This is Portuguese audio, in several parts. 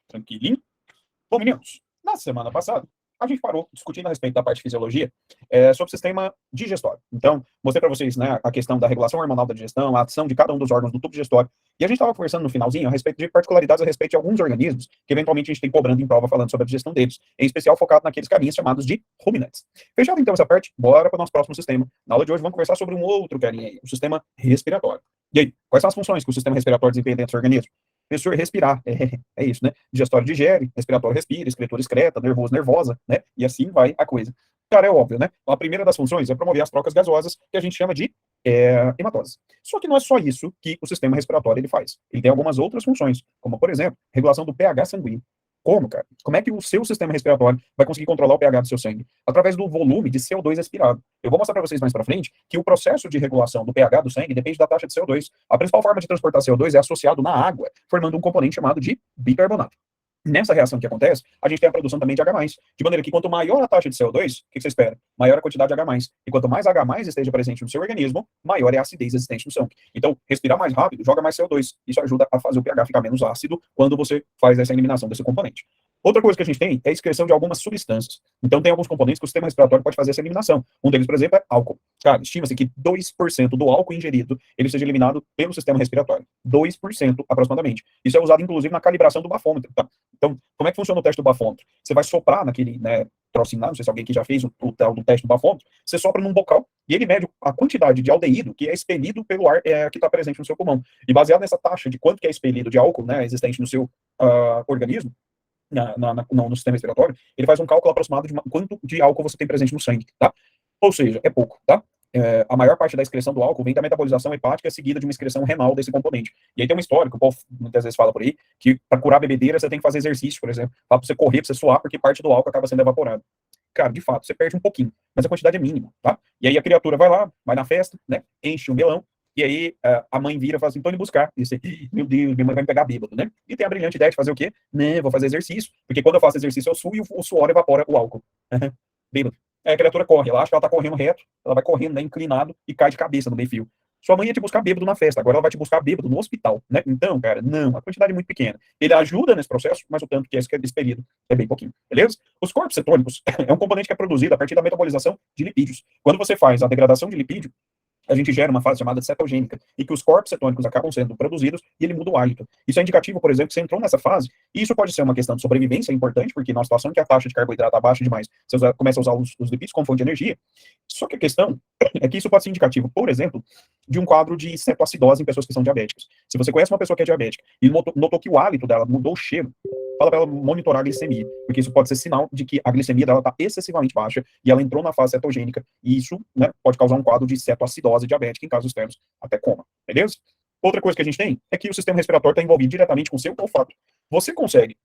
Tranquilinho? Bom, meninos, na semana passada, a gente parou discutindo a respeito da parte de fisiologia sobre o sistema digestório. Então, mostrei para vocês, né, a questão da regulação hormonal da digestão, a ação de cada um dos órgãos do tubo digestório. E a gente estava conversando no finalzinho a respeito de particularidades a respeito de alguns organismos que eventualmente a gente tem cobrando em prova falando sobre a digestão deles, em especial focado naqueles carinhas chamados de ruminantes. Fechado então essa parte, bora para o nosso próximo sistema. Na aula de hoje vamos conversar sobre um outro carinha aí, o sistema respiratório. E aí, quais são as funções que o sistema respiratório desempenha dentro do organismo? Professor, respirar, é isso, né? Digestório digere, respiratório respira, excretor excreta, nervoso nervosa, né? E assim vai a coisa. Cara, é óbvio, né? Então, a primeira das funções é promover as trocas gasosas, que a gente chama de hematose. Só que não é só isso que o sistema respiratório ele faz. Ele tem algumas outras funções, como, por exemplo, regulação do pH sanguíneo. Como, cara? Como é que o seu sistema respiratório vai conseguir controlar o pH do seu sangue? Através do volume de CO2 expirado. Eu vou mostrar para vocês mais para frente que o processo de regulação do pH do sangue depende da taxa de CO2. A principal forma de transportar CO2 é associado na água, formando um componente chamado de bicarbonato. Nessa reação que acontece, a gente tem a produção também de H+, de maneira que quanto maior a taxa de CO2, o que você espera? Maior a quantidade de H+. E quanto mais H+, esteja presente no seu organismo, maior é a acidez existente no sangue. Então, respirar mais rápido, joga mais CO2. Isso ajuda a fazer o pH ficar menos ácido quando você faz essa eliminação desse componente. Outra coisa que a gente tem é a excreção de algumas substâncias. Então, tem alguns componentes que o sistema respiratório pode fazer essa eliminação. Um deles, por exemplo, é álcool. Cara, estima-se que 2% do álcool ingerido ele seja eliminado pelo sistema respiratório. 2% aproximadamente. Isso é usado, inclusive, na calibração do bafômetro. Tá? Então, como é que funciona o teste do bafômetro? Você vai soprar naquele, né, trocinho lá, não sei se alguém aqui já fez o tal do teste do bafômetro, você sopra num bocal e ele mede a quantidade de aldeído que é expelido pelo ar que está presente no seu pulmão. E baseado nessa taxa de quanto que é expelido de álcool, né, existente no seu organismo, no sistema respiratório, ele faz um cálculo aproximado de quanto de álcool você tem presente no sangue, tá? Ou seja, é pouco, tá? A maior parte da excreção do álcool vem da metabolização hepática seguida de uma excreção renal desse componente. E aí tem uma história que o povo muitas vezes fala por aí, que para curar a bebedeira você tem que fazer exercício, por exemplo, para você correr, para você suar, porque parte do álcool acaba sendo evaporado. Cara, de fato, você perde um pouquinho, mas a quantidade é mínima, tá? E aí a criatura vai lá, vai na festa, né, enche o melão, e aí a mãe vira e fala assim, tô indo buscar. E você, meu Deus, minha mãe vai me pegar bêbado, né? E tem a brilhante ideia de fazer o quê? Né, vou fazer exercício, porque quando eu faço exercício eu suo e o suor evapora o álcool. Bêbado. Aí a criatura corre, ela acha que ela tá correndo reto, ela vai correndo, né, inclinado e cai de cabeça no meio-fio. Sua mãe ia te buscar bêbado na festa, agora ela vai te buscar bêbado no hospital, né? Então, cara, não, a quantidade é muito pequena. Ele ajuda nesse processo, mas o tanto que é expelido é bem pouquinho, beleza? Os corpos cetônicos é um componente que é produzido a partir da metabolização de lipídios. Quando você faz a degradação de lipídio, a gente gera uma fase chamada cetogênica, e que os corpos cetônicos acabam sendo produzidos e ele muda o hálito. Isso é indicativo, por exemplo, que você entrou nessa fase, e isso pode ser uma questão de sobrevivência importante, porque numa situação em que a taxa de carboidrato está baixa demais, você começa a usar os lipídios como fonte de energia. Só que a questão é que isso pode ser indicativo, por exemplo, de um quadro de cetoacidose em pessoas que são diabéticas. Se você conhece uma pessoa que é diabética e notou que o hálito dela mudou o cheiro, fala para ela monitorar a glicemia, porque isso pode ser sinal de que a glicemia dela está excessivamente baixa e ela entrou na fase cetogênica, e isso, né, pode causar um quadro de cetoacidose diabética, em casos extremos, até coma, beleza? Outra coisa que a gente tem é que o sistema respiratório está envolvido diretamente com o seu olfato. Você consegue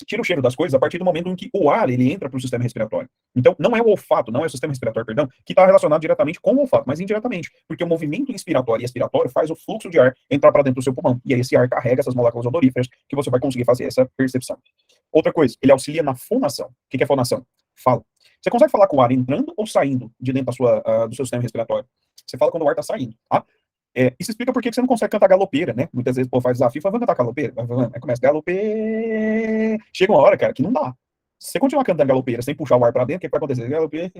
tira o cheiro das coisas a partir do momento em que o ar ele entra para o sistema respiratório. Então, não é o olfato, não é o sistema respiratório, perdão, que está relacionado diretamente com o olfato, mas indiretamente, porque o movimento inspiratório e expiratório faz o fluxo de ar entrar para dentro do seu pulmão, e aí esse ar carrega essas moléculas odoríferas que você vai conseguir fazer essa percepção. Outra coisa, ele auxilia na fonação. O que é fonação? Fala. Você consegue falar com o ar entrando ou saindo de dentro do seu sistema respiratório? Você fala quando o ar está saindo, tá? Isso explica por que você não consegue cantar galopeira, né? Muitas vezes o povo faz desafio e fala, vamos cantar galopeira? Aí começa galopeira. Chega uma hora, cara, que não dá. Se você continuar cantando galopeira sem puxar o ar para dentro, o que vai acontecer? Galopeira,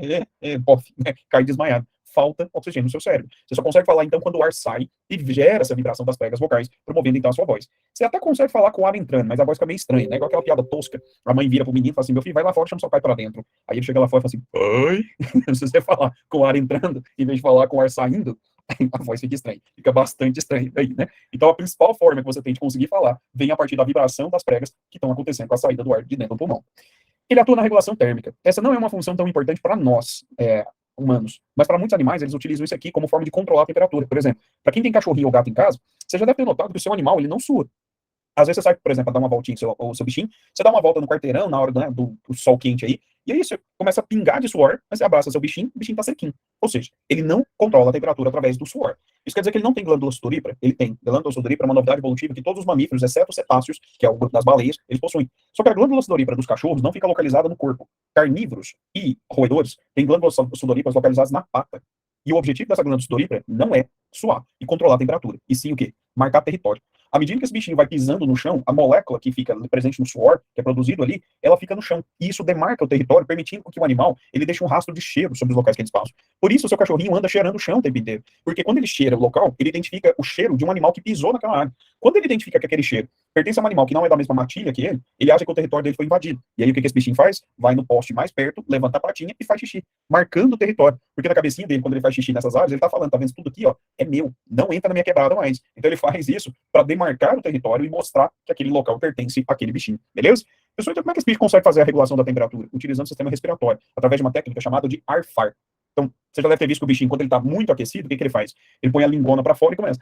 pof, né? Cai desmaiado. Falta oxigênio no seu cérebro. Você só consegue falar, então, quando o ar sai e gera essa vibração das pregas vocais, promovendo, então, a sua voz. Você até consegue falar com o ar entrando, mas a voz fica meio estranha, né? Igual aquela piada tosca. A mãe vira pro menino e fala assim, meu filho, vai lá fora, chama seu pai para dentro. Aí ele chega lá fora e fala assim, oi? Se você falar com o ar entrando, em vez de falar com o ar saindo, a voz fica estranha, fica bastante estranha aí, né? Então a principal forma que você tem de conseguir falar vem a partir da vibração das pregas que estão acontecendo com a saída do ar de dentro do pulmão. Ele atua na regulação térmica. Essa não é uma função tão importante para nós, humanos, mas para muitos animais eles utilizam isso aqui como forma de controlar a temperatura. Por exemplo, para quem tem cachorrinho ou gato em casa, você já deve ter notado que o seu animal ele não sua. Às vezes você sai, por exemplo, para dar uma voltinha com o seu bichinho, você dá uma volta no quarteirão na hora do sol quente aí, e aí você começa a pingar de suor, mas você abraça seu bichinho, o bichinho tá sequinho. Ou seja, ele não controla a temperatura através do suor. Isso quer dizer que ele não tem glândula sudorípara? Ele tem. Glândula sudorípara é uma novidade evolutiva que todos os mamíferos, exceto os cetáceos, que é o grupo das baleias, eles possuem. Só que a glândula sudorípara dos cachorros não fica localizada no corpo. Carnívoros e roedores têm glândulas sudoríparas localizadas na pata. E o objetivo dessa glândula sudorípara não é suar e controlar a temperatura, e sim o quê? Marcar território. À medida que esse bichinho vai pisando no chão, a molécula que fica presente no suor, que é produzido ali, ela fica no chão. E isso demarca o território, permitindo que o animal ele deixe um rastro de cheiro sobre os locais que eles passam. Por isso, o seu cachorrinho anda cheirando o chão o tempo inteiro. Porque quando ele cheira o local, ele identifica o cheiro de um animal que pisou naquela área. Quando ele identifica que aquele cheiro pertence a um animal que não é da mesma matilha que ele acha que o território dele foi invadido. E aí o que esse bichinho faz? Vai no poste mais perto, levanta a patinha e faz xixi, marcando o território. Porque na cabecinha dele, quando ele faz xixi nessas áreas, ele tá falando, tá vendo, tudo aqui, ó, é meu, não entra na minha quebrada mais. Então ele faz isso para demarcar o território e mostrar que aquele local pertence àquele bichinho, beleza? Pessoal, então como é que esse bicho consegue fazer a regulação da temperatura? Utilizando o sistema respiratório, através de uma técnica chamada de arfar. Então, você já deve ter visto que o bichinho, quando ele está muito aquecido, o que ele faz? Ele põe a lingona para fora e começa.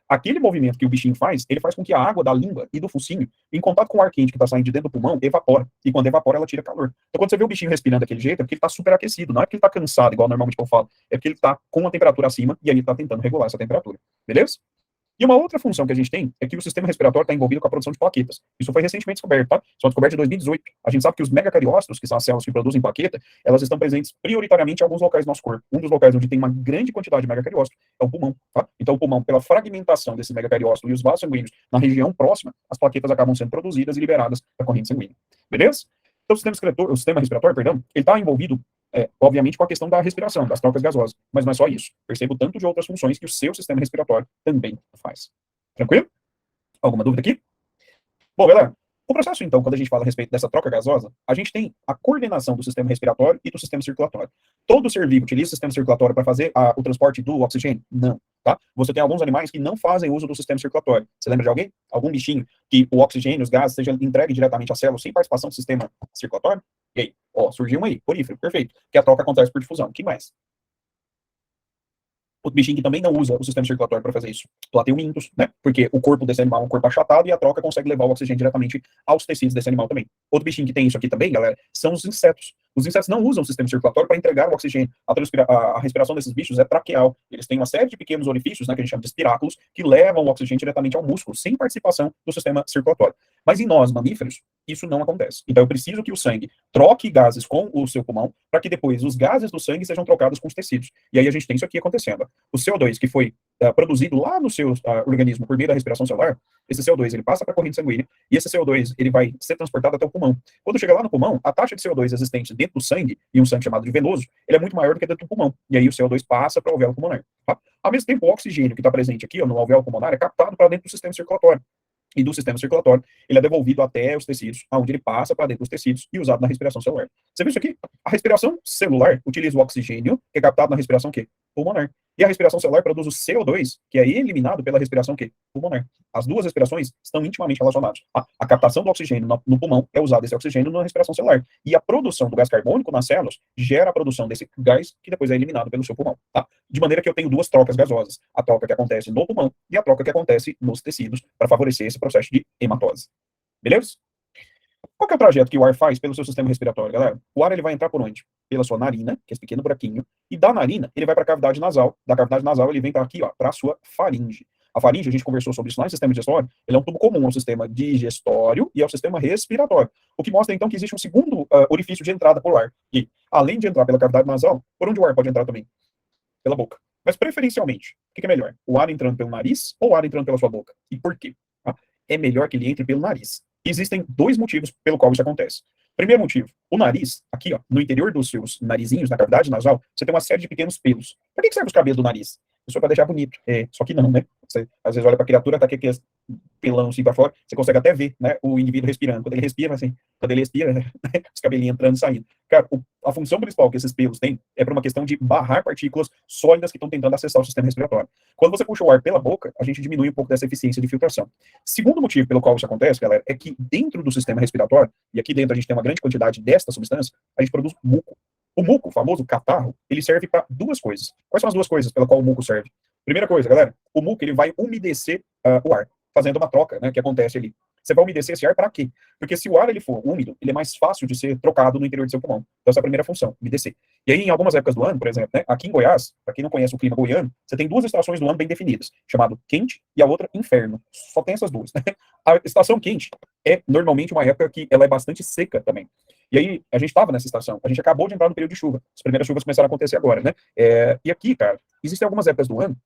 Aquele movimento que o bichinho faz, ele faz com que a água da língua e do focinho, em contato com o ar quente que está saindo de dentro do pulmão, evapora. E quando evapora, ela tira calor. Então, quando você vê o bichinho respirando daquele jeito, é porque ele está super aquecido. Não é porque ele está cansado, igual normalmente eu falo. É porque ele está com a temperatura acima e aí ele está tentando regular essa temperatura. Beleza? E uma outra função que a gente tem é que o sistema respiratório está envolvido com a produção de plaquetas. Isso foi recentemente descoberto, tá? Isso foi descoberto em 2018. A gente sabe que os megacariócitos, que são as células que produzem plaqueta, elas estão presentes prioritariamente em alguns locais do nosso corpo. Um dos locais onde tem uma grande quantidade de megacariócito é o pulmão, tá? Então, o pulmão, pela fragmentação desse megacariócito e os vasos sanguíneos na região próxima, as plaquetas acabam sendo produzidas e liberadas da corrente sanguínea. Beleza? Então, o sistema respiratório, perdão, ele está envolvido obviamente, com a questão da respiração, das trocas gasosas. Mas não é só isso. Percebo tanto de outras funções que o seu sistema respiratório também faz. Tranquilo? Alguma dúvida aqui? Bom, galera, o processo, então, quando a gente fala a respeito dessa troca gasosa, a gente tem a coordenação do sistema respiratório e do sistema circulatório. Todo ser vivo utiliza o sistema circulatório para fazer o transporte do oxigênio? Não, tá? Você tem alguns animais que não fazem uso do sistema circulatório. Você lembra de alguém? Algum bichinho que o oxigênio, os gases, seja entregue diretamente à célula sem participação do sistema circulatório? E aí? Ó, surgiu um aí, porífero, perfeito. Que a troca acontece por difusão. O que mais? Outro bichinho que também não usa o sistema circulatório para fazer isso. Plateumintos, né? Porque o corpo desse animal é um corpo achatado e a troca consegue levar o oxigênio diretamente aos tecidos desse animal também. Outro bichinho que tem isso aqui também, galera, são os insetos. Os insetos não usam o sistema circulatório para entregar o oxigênio. A respiração desses bichos é traqueal. Eles têm uma série de pequenos orifícios, né, que a gente chama de espiráculos, que levam o oxigênio diretamente ao músculo, sem participação do sistema circulatório. Mas em nós, mamíferos, isso não acontece. Então eu preciso que o sangue troque gases com o seu pulmão, para que depois os gases do sangue sejam trocados com os tecidos. E aí a gente tem isso aqui acontecendo. O CO2, que foi produzido lá no seu organismo por meio da respiração celular, esse CO2 ele passa para a corrente sanguínea, e esse CO2 ele vai ser transportado até o pulmão. Quando chega lá no pulmão, a taxa de CO2 existente dentro do sangue, e um sangue chamado de venoso, ele é muito maior do que dentro do pulmão. E aí o CO2 passa para o alvéolo pulmonar. Tá? Ao mesmo tempo, o oxigênio que está presente aqui, ó, no alvéolo pulmonar, é captado para dentro do sistema circulatório. E do sistema circulatório, ele é devolvido até os tecidos, aonde ele passa para dentro dos tecidos e usado na respiração celular. Você viu isso aqui? A respiração celular utiliza o oxigênio, que é captado na respiração quê? Pulmonar. E a respiração celular produz o CO2, que é eliminado pela respiração quê? Pulmonar. As duas respirações estão intimamente relacionadas. A captação do oxigênio no pulmão é usado esse oxigênio na respiração celular. E a produção do gás carbônico nas células gera a produção desse gás, que depois é eliminado pelo seu pulmão. Tá? De maneira que eu tenho duas trocas gasosas. A troca que acontece no pulmão e a troca que acontece nos tecidos, para favorecer esse processo de hematose. Beleza? Qual que é o trajeto que o ar faz pelo seu sistema respiratório, galera? O ar ele vai entrar por onde? Pela sua narina, que é esse pequeno buraquinho, e da narina ele vai para a cavidade nasal. Da cavidade nasal ele vem para aqui, ó, para a sua faringe. A faringe, a gente conversou sobre isso lá no sistema digestório, ele é um tubo comum ao sistema digestório e ao sistema respiratório. O que mostra, então, que existe um segundo orifício de entrada por ar. E, além de entrar pela cavidade nasal, por onde o ar pode entrar também? Pela boca. Mas, preferencialmente, o que é melhor? O ar entrando pelo nariz ou o ar entrando pela sua boca? E por quê? É melhor que ele entre pelo nariz. Existem dois motivos pelo qual isso acontece. Primeiro motivo, o nariz, aqui, ó, no interior dos seus narizinhos, na cavidade nasal, você tem uma série de pequenos pelos. Para que serve os cabelos do nariz? Isso é para deixar bonito. Só que não, né? Você, às vezes, olha para a criatura, tá aqui aqueles pelão assim para fora, você consegue até ver, né, o indivíduo respirando. Quando ele respira, assim, quando ele respira, né, os cabelinhos entrando e saindo. Cara, a função principal que esses pelos têm é para uma questão de barrar partículas sólidas que estão tentando acessar o sistema respiratório. Quando você puxa o ar pela boca, a gente diminui um pouco dessa eficiência de filtração. Segundo motivo pelo qual isso acontece, galera, é que dentro do sistema respiratório, e aqui dentro a gente tem uma grande quantidade desta substância, a gente produz muco. O muco, o famoso catarro, ele serve para duas coisas. Quais são as duas coisas pela qual o muco serve? Primeira coisa, galera, o muco ele vai umedecer o ar, fazendo uma troca, né, que acontece ali. Você vai umedecer esse ar para quê? Porque se o ar ele for úmido, ele é mais fácil de ser trocado no interior do seu pulmão. Então essa é a primeira função, umedecer. E aí, em algumas épocas do ano, por exemplo, né, aqui em Goiás, para quem não conhece o clima goiano, você tem duas estações do ano bem definidas, chamado quente e a outra inferno. Só tem essas duas. A estação quente é normalmente uma época que ela é bastante seca também. E aí, a gente estava nessa estação, a gente acabou de entrar no período de chuva. As primeiras chuvas começaram a acontecer agora, né? E aqui, cara, existem algumas épocas do ano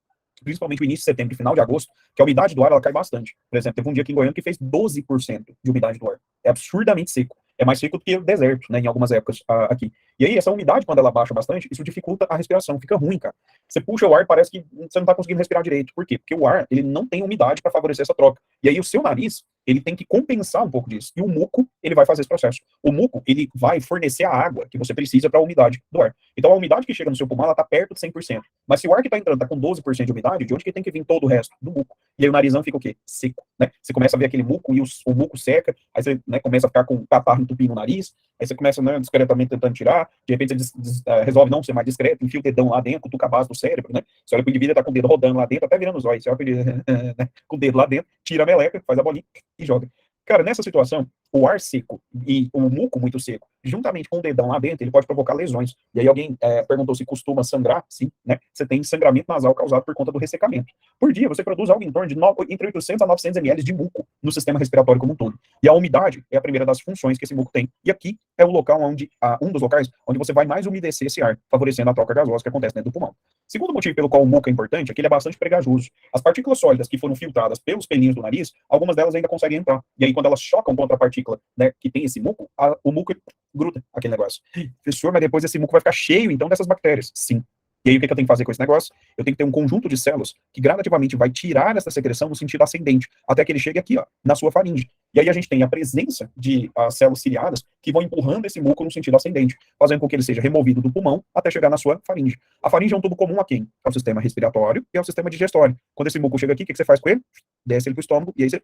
principalmente o início de setembro e final de agosto, que a umidade do ar ela cai bastante. Por exemplo, teve um dia aqui em Goiânia que fez 12% de umidade do ar. É absurdamente seco. É mais seco do que o deserto, né, em algumas épocas aqui. E aí, essa umidade, quando ela baixa bastante, isso dificulta a respiração, fica ruim, cara. Você puxa o ar, parece que você não tá conseguindo respirar direito. Por quê? Porque o ar, ele não tem umidade para favorecer essa troca. E aí, o seu nariz, ele tem que compensar um pouco disso. E o muco, ele vai fazer esse processo. O muco, ele vai fornecer a água que você precisa para a umidade do ar. Então, a umidade que chega no seu pulmão, ela tá perto de 100%. Mas se o ar que tá entrando tá com 12% de umidade, de onde que tem que vir todo o resto? Do muco. E aí o narizão fica o quê? Seco, né? Você começa a ver aquele muco e o muco seca, aí você, né, começa a ficar com catarro entupindo no nariz, aí você começa, né, discretamente tentando tirar, de repente você resolve não ser mais discreto, enfia o dedão lá dentro, cutuca a base do cérebro, né? Você olha pro indivíduo, tá com o dedo rodando lá dentro, até virando os olhos, você olha pro ele, né, com o dedo lá dentro, tira a meleca, faz a bolinha e joga. Cara, nessa situação, o ar seco e o muco muito seco, juntamente com o dedão lá dentro, ele pode provocar lesões. E aí alguém perguntou se costuma sangrar. Sim, né? Você tem sangramento nasal causado por conta do ressecamento. Por dia, você produz algo em torno de entre 800 a 900 ml de muco no sistema respiratório como um todo. E a umidade é a primeira das funções que esse muco tem. E aqui é o local onde, um dos locais onde você vai mais umedecer esse ar, favorecendo a troca gasosa que acontece dentro do pulmão. Segundo motivo pelo qual o muco é importante é que ele é bastante pegajoso. As partículas sólidas que foram filtradas pelos pelinhos do nariz, algumas delas ainda conseguem entrar. E aí, quando elas chocam contra a partícula, né, que tem esse muco, o muco gruda aquele negócio. Professor, mas depois esse muco vai ficar cheio, então, dessas bactérias. Sim. E aí, o que eu tenho que fazer com esse negócio? Eu tenho que ter um conjunto de células que gradativamente vai tirar essa secreção no sentido ascendente, até que ele chegue aqui, ó, na sua faringe. E aí a gente tem a presença de células ciliadas que vão empurrando esse muco no sentido ascendente, fazendo com que ele seja removido do pulmão até chegar na sua faringe. A faringe é um tubo comum a quem? Ao sistema respiratório e ao sistema digestório. Quando esse muco chega aqui, o que você faz com ele? Desce ele pro estômago e aí você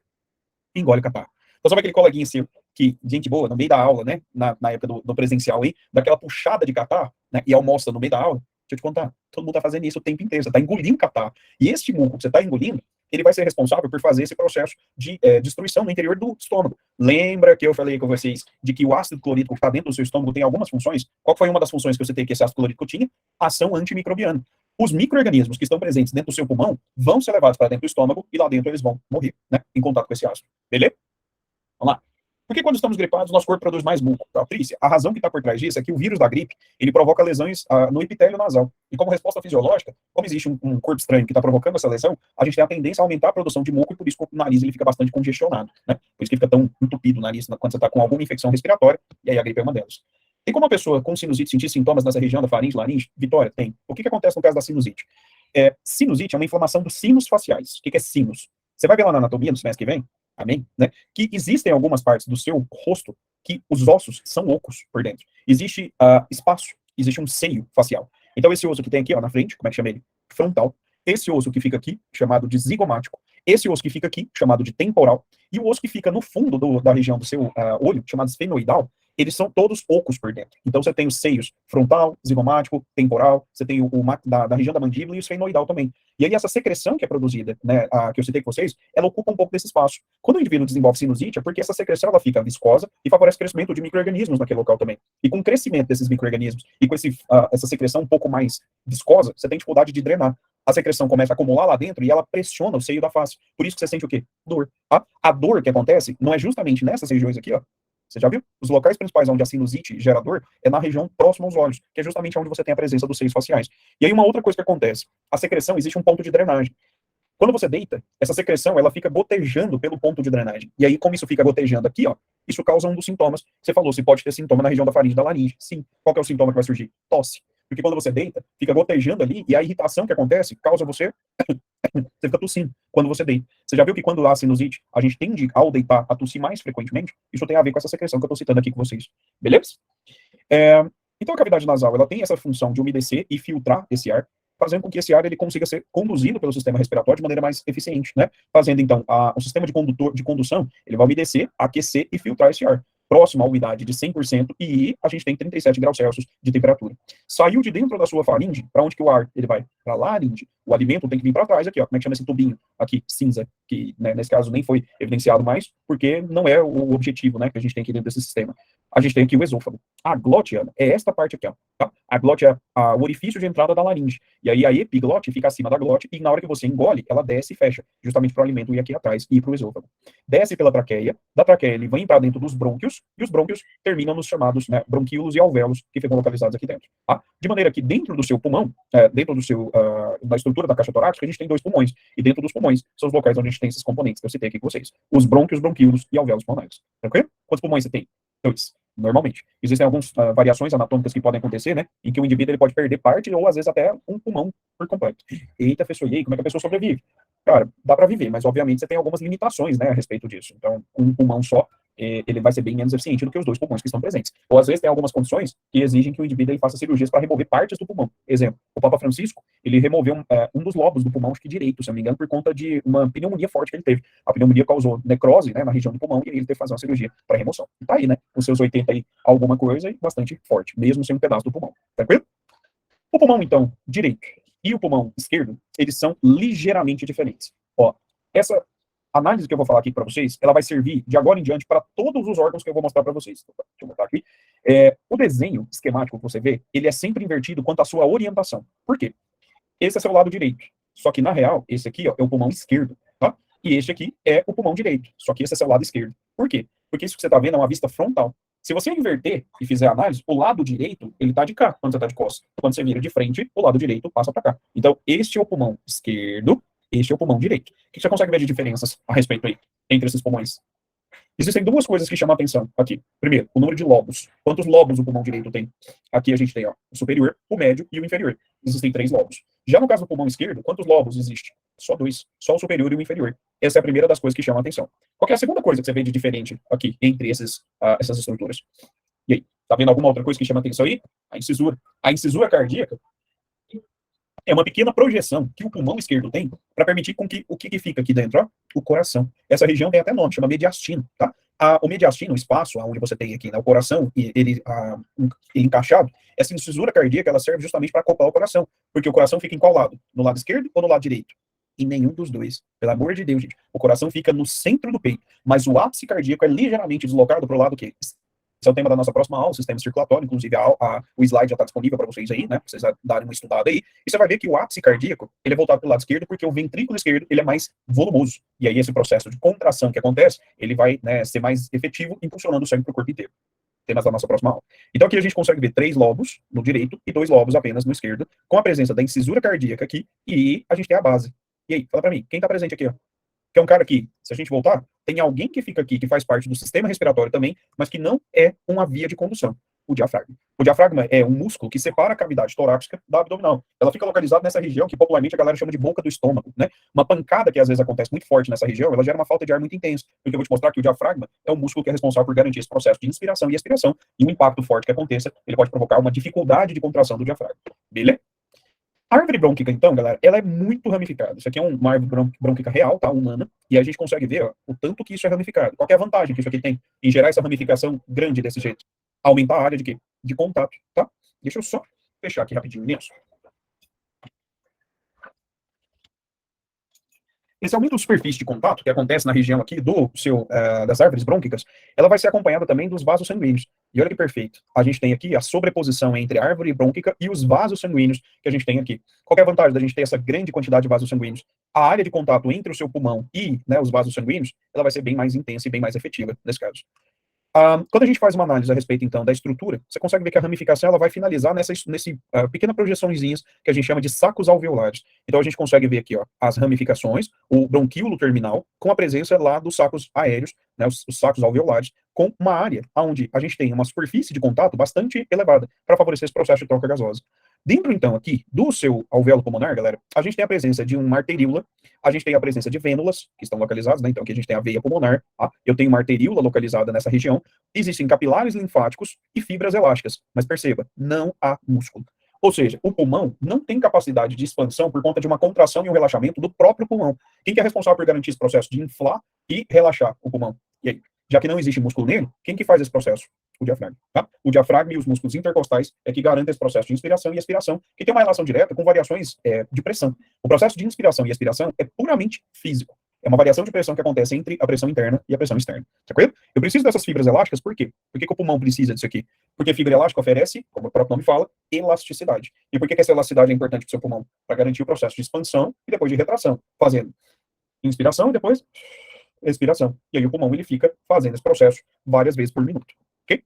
engole o catarro. Então, sabe aquele coleguinha seu que, gente boa, no meio da aula, né, na época do presencial aí, daquela puxada de catarro, né, e almoça no meio da aula? Deixa eu te contar, todo mundo tá fazendo isso o tempo inteiro, você tá engolindo catarro. E este muco que você tá engolindo, ele vai ser responsável por fazer esse processo de destruição no interior do estômago. Lembra que eu falei com vocês de que o ácido clorídrico que está dentro do seu estômago tem algumas funções? Qual foi uma das funções que eu citei que esse ácido clorídrico tinha? Ação antimicrobiana. Os micro-organismos que estão presentes dentro do seu pulmão vão ser levados para dentro do estômago e lá dentro eles vão morrer, né, em contato com esse ácido. Beleza? Vamos lá. Por que quando estamos gripados, nosso corpo produz mais muco? Patrícia, a razão que está por trás disso é que o vírus da gripe, ele provoca lesões no epitélio nasal. E como resposta fisiológica, como existe um corpo estranho que está provocando essa lesão, a gente tem a tendência a aumentar a produção de muco e por isso o nariz ele fica bastante congestionado, né? Por isso que fica tão entupido o nariz quando você está com alguma infecção respiratória, e aí a gripe é uma delas. Tem como uma pessoa com sinusite sentir sintomas nessa região da faringe, laringe? Vitória, tem. O que acontece no caso da sinusite? Sinusite é uma inflamação dos sinos faciais. O que é sinus? Você vai ver lá na anatomia no semestre que vem, amém? Né? Que existem algumas partes do seu rosto que os ossos são ocos por dentro. Existe espaço, existe um seio facial. Então, esse osso que tem aqui, ó, na frente, como é que chama ele? Frontal. Esse osso que fica aqui, chamado de zigomático. Esse osso que fica aqui, chamado de temporal. E o osso que fica no fundo da região do seu olho, chamado esfenoidal, eles são todos ocos por dentro. Então, você tem os seios frontal, zigomático, temporal, você tem o da região da mandíbula e o esfenoidal também. E aí, essa secreção que é produzida, né, que eu citei com vocês, ela ocupa um pouco desse espaço. Quando o indivíduo desenvolve sinusite, é porque essa secreção ela fica viscosa e favorece o crescimento de micro-organismos naquele local também. E com o crescimento desses micro-organismos e com essa secreção um pouco mais viscosa, você tem dificuldade de drenar. A secreção começa a acumular lá dentro e ela pressiona o seio da face. Por isso que você sente o quê? Dor. Tá? A dor que acontece não é justamente nessas regiões aqui, ó. Você já viu? Os locais principais onde a sinusite gera dor é na região próxima aos olhos, que é justamente onde você tem a presença dos seios faciais. E aí uma outra coisa que acontece, a secreção, existe um ponto de drenagem. Quando você deita, essa secreção, ela fica gotejando pelo ponto de drenagem. E aí, como isso fica gotejando aqui, ó, isso causa um dos sintomas. Você falou, se pode ter sintoma na região da faringe, da laringe. Sim. Qual que é o sintoma que vai surgir? Tosse. Porque quando você deita, fica gotejando ali, e a irritação que acontece causa você fica tossindo quando você deita. Você já viu que quando há sinusite, a gente tende, ao deitar, a tossir mais frequentemente? Isso tem a ver com essa secreção que eu estou citando aqui com vocês. Beleza? Então, a cavidade nasal, ela tem essa função de umedecer e filtrar esse ar, fazendo com que esse ar ele consiga ser conduzido pelo sistema respiratório de maneira mais eficiente, né? Fazendo, então, o sistema de condução, ele vai umedecer, aquecer e filtrar esse ar. Próximo à umidade de 100% e a gente tem 37 graus Celsius de temperatura. Saiu de dentro da sua faringe, para onde que o ar ele vai? Para a laringe. O alimento tem que vir para trás aqui, ó. Como é que chama esse tubinho aqui, cinza, que né, nesse caso nem foi evidenciado mais, porque não é o objetivo, né, que a gente tem aqui dentro desse sistema. A gente tem aqui o esôfago. A glote, Ana, é esta parte aqui, ó. Tá? A glote é o orifício de entrada da laringe. E aí a epiglote fica acima da glote e na hora que você engole, ela desce e fecha, justamente para o alimento ir aqui atrás e ir para o esôfago. Desce pela traqueia, da traqueia ele vem para dentro dos brônquios brônquios, e os brônquios terminam nos chamados, né, bronquíolos e alvéolos, que ficam localizados aqui dentro. Tá? De maneira que dentro do seu pulmão, dentro do seu, da estrutura da caixa torácica, a gente tem dois pulmões, e dentro dos pulmões são os locais onde a gente tem esses componentes que eu citei aqui com vocês, os brônquios, bronquíolos e alvéolos pulmonares. Tranquilo? Quantos pulmões você tem? Dois. Normalmente. Existem algumas variações anatômicas que podem acontecer, né? Em que o indivíduo ele pode perder parte ou às vezes até um pulmão por completo. Eita, pessoa, e aí, como é que a pessoa sobrevive? Cara, dá para viver, mas obviamente você tem algumas limitações, né, a respeito disso. Então, um pulmão só, ele vai ser bem menos eficiente do que os dois pulmões que estão presentes. Ou às vezes tem algumas condições que exigem que o indivíduo ele faça cirurgias para remover partes do pulmão. Exemplo, o Papa Francisco, ele removeu um dos lobos do pulmão, acho que direito, se eu não me engano, por conta de uma pneumonia forte que ele teve. A pneumonia causou necrose, né, na região do pulmão e ele teve que fazer uma cirurgia para remoção. E tá aí, né, os seus 80 e alguma coisa e bastante forte, mesmo sem um pedaço do pulmão. Tranquilo? O pulmão, então, direito e o pulmão esquerdo, eles são ligeiramente diferentes. Ó, essa análise que eu vou falar aqui para vocês, ela vai servir de agora em diante para todos os órgãos que eu vou mostrar para vocês. Deixa eu botar aqui. O desenho esquemático que você vê, ele é sempre invertido quanto à sua orientação. Por quê? Esse é seu lado direito. Só que, na real, esse aqui ó, é o pulmão esquerdo, tá? E este aqui é o pulmão direito. Só que esse é seu lado esquerdo. Por quê? Porque isso que você está vendo é uma vista frontal. Se você inverter e fizer a análise, o lado direito, ele está de cá, quando você está de costas. Quando você vira de frente, o lado direito passa para cá. Então, este é o pulmão esquerdo, este é o pulmão direito. O que você consegue ver de diferenças a respeito aí, entre esses pulmões? Existem duas coisas que chamam a atenção aqui. Primeiro, o número de lobos. Quantos lobos o pulmão direito tem? Aqui a gente tem ó, o superior, o médio e o inferior. Existem 3 lobos. Já no caso do pulmão esquerdo, quantos lobos existem? Só 2. Só o superior e o inferior. Essa é a primeira das coisas que chamam a atenção. Qual é a segunda coisa que você vê de diferente aqui, entre essas estruturas? E aí, tá vendo alguma outra coisa que chama a atenção aí? A incisura. A incisura cardíaca é uma pequena projeção que o pulmão esquerdo tem para permitir com que o que fica aqui dentro, ó, o coração. Essa região tem até nome, chama mediastino, tá? O mediastino, o espaço onde você tem aqui, né, o coração, e ele encaixado, essa incisura cardíaca, ela serve justamente para acoplar o coração, porque o coração fica em qual lado? No lado esquerdo ou no lado direito? Em nenhum dos dois. Pelo amor de Deus, gente. O coração fica no centro do peito, mas o ápice cardíaco é ligeiramente deslocado para o lado que esse é o tema da nossa próxima aula, o sistema circulatório, inclusive o slide já está disponível para vocês aí, né, para vocês darem uma estudada aí, e você vai ver que o ápice cardíaco, ele é voltado para o lado esquerdo, porque o ventrículo esquerdo, ele é mais volumoso, e aí esse processo de contração que acontece, ele vai, né, ser mais efetivo, impulsionando o sangue para o corpo inteiro. Temas da nossa próxima aula. Então aqui a gente consegue ver 3 lobos no direito e 2 lobos apenas no esquerdo, com a presença da incisura cardíaca aqui, e a gente tem a base. E aí, fala para mim, quem está presente aqui, ó? Que é um cara que, se a gente voltar, tem alguém que fica aqui, que faz parte do sistema respiratório também, mas que não é uma via de condução, o diafragma. O diafragma é um músculo que separa a cavidade torácica da abdominal. Ela fica localizada nessa região que popularmente a galera chama de boca do estômago, né? Uma pancada que às vezes acontece muito forte nessa região, ela gera uma falta de ar muito intensa. Porque eu vou te mostrar que o diafragma é o músculo que é responsável por garantir esse processo de inspiração e expiração, e um impacto forte que aconteça, ele pode provocar uma dificuldade de contração do diafragma. Beleza? A árvore brônquica, então, galera, ela é muito ramificada. Isso aqui é uma árvore brônquica real, tá? Humana. E a gente consegue ver ó, o tanto que isso é ramificado. Qual é a vantagem que isso aqui tem em gerar essa ramificação grande desse jeito? Aumentar a área de quê? De contato, tá? Deixa eu só fechar aqui rapidinho, Nilson. Esse aumento de superfície de contato, que acontece na região aqui das árvores brônquicas, ela vai ser acompanhada também dos vasos sanguíneos. E olha que perfeito. A gente tem aqui a sobreposição entre a árvore brônquica e os vasos sanguíneos que a gente tem aqui. Qual é a vantagem da gente ter essa grande quantidade de vasos sanguíneos? A área de contato entre o seu pulmão e, né, os vasos sanguíneos, ela vai ser bem mais intensa e bem mais efetiva nesse caso. Quando a gente faz uma análise a respeito, então, da estrutura, você consegue ver que a ramificação ela vai finalizar nessa pequena projeçõezinhas que a gente chama de sacos alveolares. Então, a gente consegue ver aqui ó, as ramificações, o bronquíolo terminal, com a presença lá dos sacos aéreos, né, os sacos alveolares, com uma área onde a gente tem uma superfície de contato bastante elevada para favorecer esse processo de troca gasosa. Dentro, então, aqui do seu alvéolo pulmonar, galera, a gente tem a presença de uma arteríola, a gente tem a presença de vênulas, que estão localizadas, né? Então, aqui a gente tem a veia pulmonar, tá? Eu tenho uma arteríola localizada nessa região, existem capilares linfáticos e fibras elásticas, mas perceba, não há músculo. Ou seja, o pulmão não tem capacidade de expansão por conta de uma contração e um relaxamento do próprio pulmão. Quem que é responsável por garantir esse processo de inflar e relaxar o pulmão? E aí? Já que não existe músculo nele, quem que faz esse processo? O diafragma. Tá? O diafragma e os músculos intercostais é que garantem esse processo de inspiração e expiração, que tem uma relação direta com variações de pressão. O processo de inspiração e expiração é puramente físico. É uma variação de pressão que acontece entre a pressão interna e a pressão externa. Tranquilo? Eu preciso dessas fibras elásticas, por quê? Por que o pulmão precisa disso aqui? Porque a fibra elástica oferece, como o próprio nome fala, elasticidade. E por que essa elasticidade é importante para o seu pulmão? Para garantir o processo de expansão e depois de retração, fazendo inspiração e depois expiração. E aí o pulmão ele fica fazendo esse processo várias vezes por minuto. ok?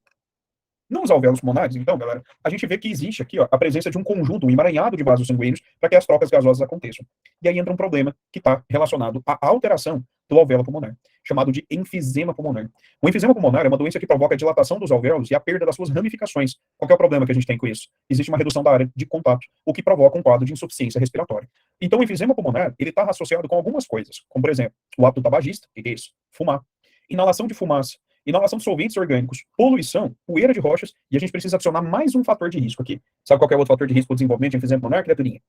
Nos alvéolos pulmonares, então, galera, a gente vê que existe aqui, ó, a presença de um conjunto, um emaranhado de vasos sanguíneos para que as trocas gasosas aconteçam. E aí entra um problema que está relacionado à alteração do alvéolo pulmonar, chamado de enfisema pulmonar. O enfisema pulmonar é uma doença que provoca a dilatação dos alvéolos e a perda das suas ramificações. Qual que é o problema que a gente tem com isso? Existe uma redução da área de contato, o que provoca um quadro de insuficiência respiratória. Então, o enfisema pulmonar, ele está associado com algumas coisas, como, por exemplo, o hábito tabagista, que é isso? Fumar. Inalação de fumaça, inalação de solventes orgânicos, poluição, poeira de rochas, e a gente precisa adicionar mais um fator de risco aqui. Sabe qual é o outro fator de risco para o desenvolvimento de enfisema pulmonar, criaturinha?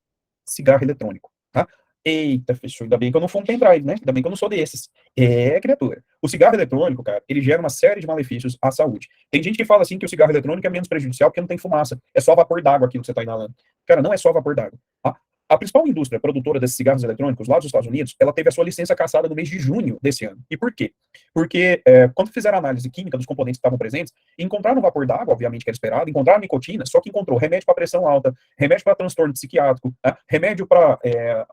Cigarro eletrônico, tá? Eita, fechou. Ainda bem que eu não fumo pendrive, né? Ainda bem que eu não sou desses. É, criatura. O cigarro eletrônico, cara, ele gera uma série de malefícios à saúde. Tem gente que fala assim que o cigarro eletrônico é menos prejudicial porque não tem fumaça. É só vapor d'água aquilo que você está inalando. Cara, não é só vapor d'água. Tá? A principal indústria produtora desses cigarros eletrônicos lá dos Estados Unidos, ela teve a sua licença cassada no mês de junho desse ano. E por quê? Porque quando fizeram a análise química dos componentes que estavam presentes, encontraram vapor d'água, obviamente que era esperado, encontraram nicotina, só que encontrou remédio para pressão alta, remédio para transtorno psiquiátrico, né? Remédio para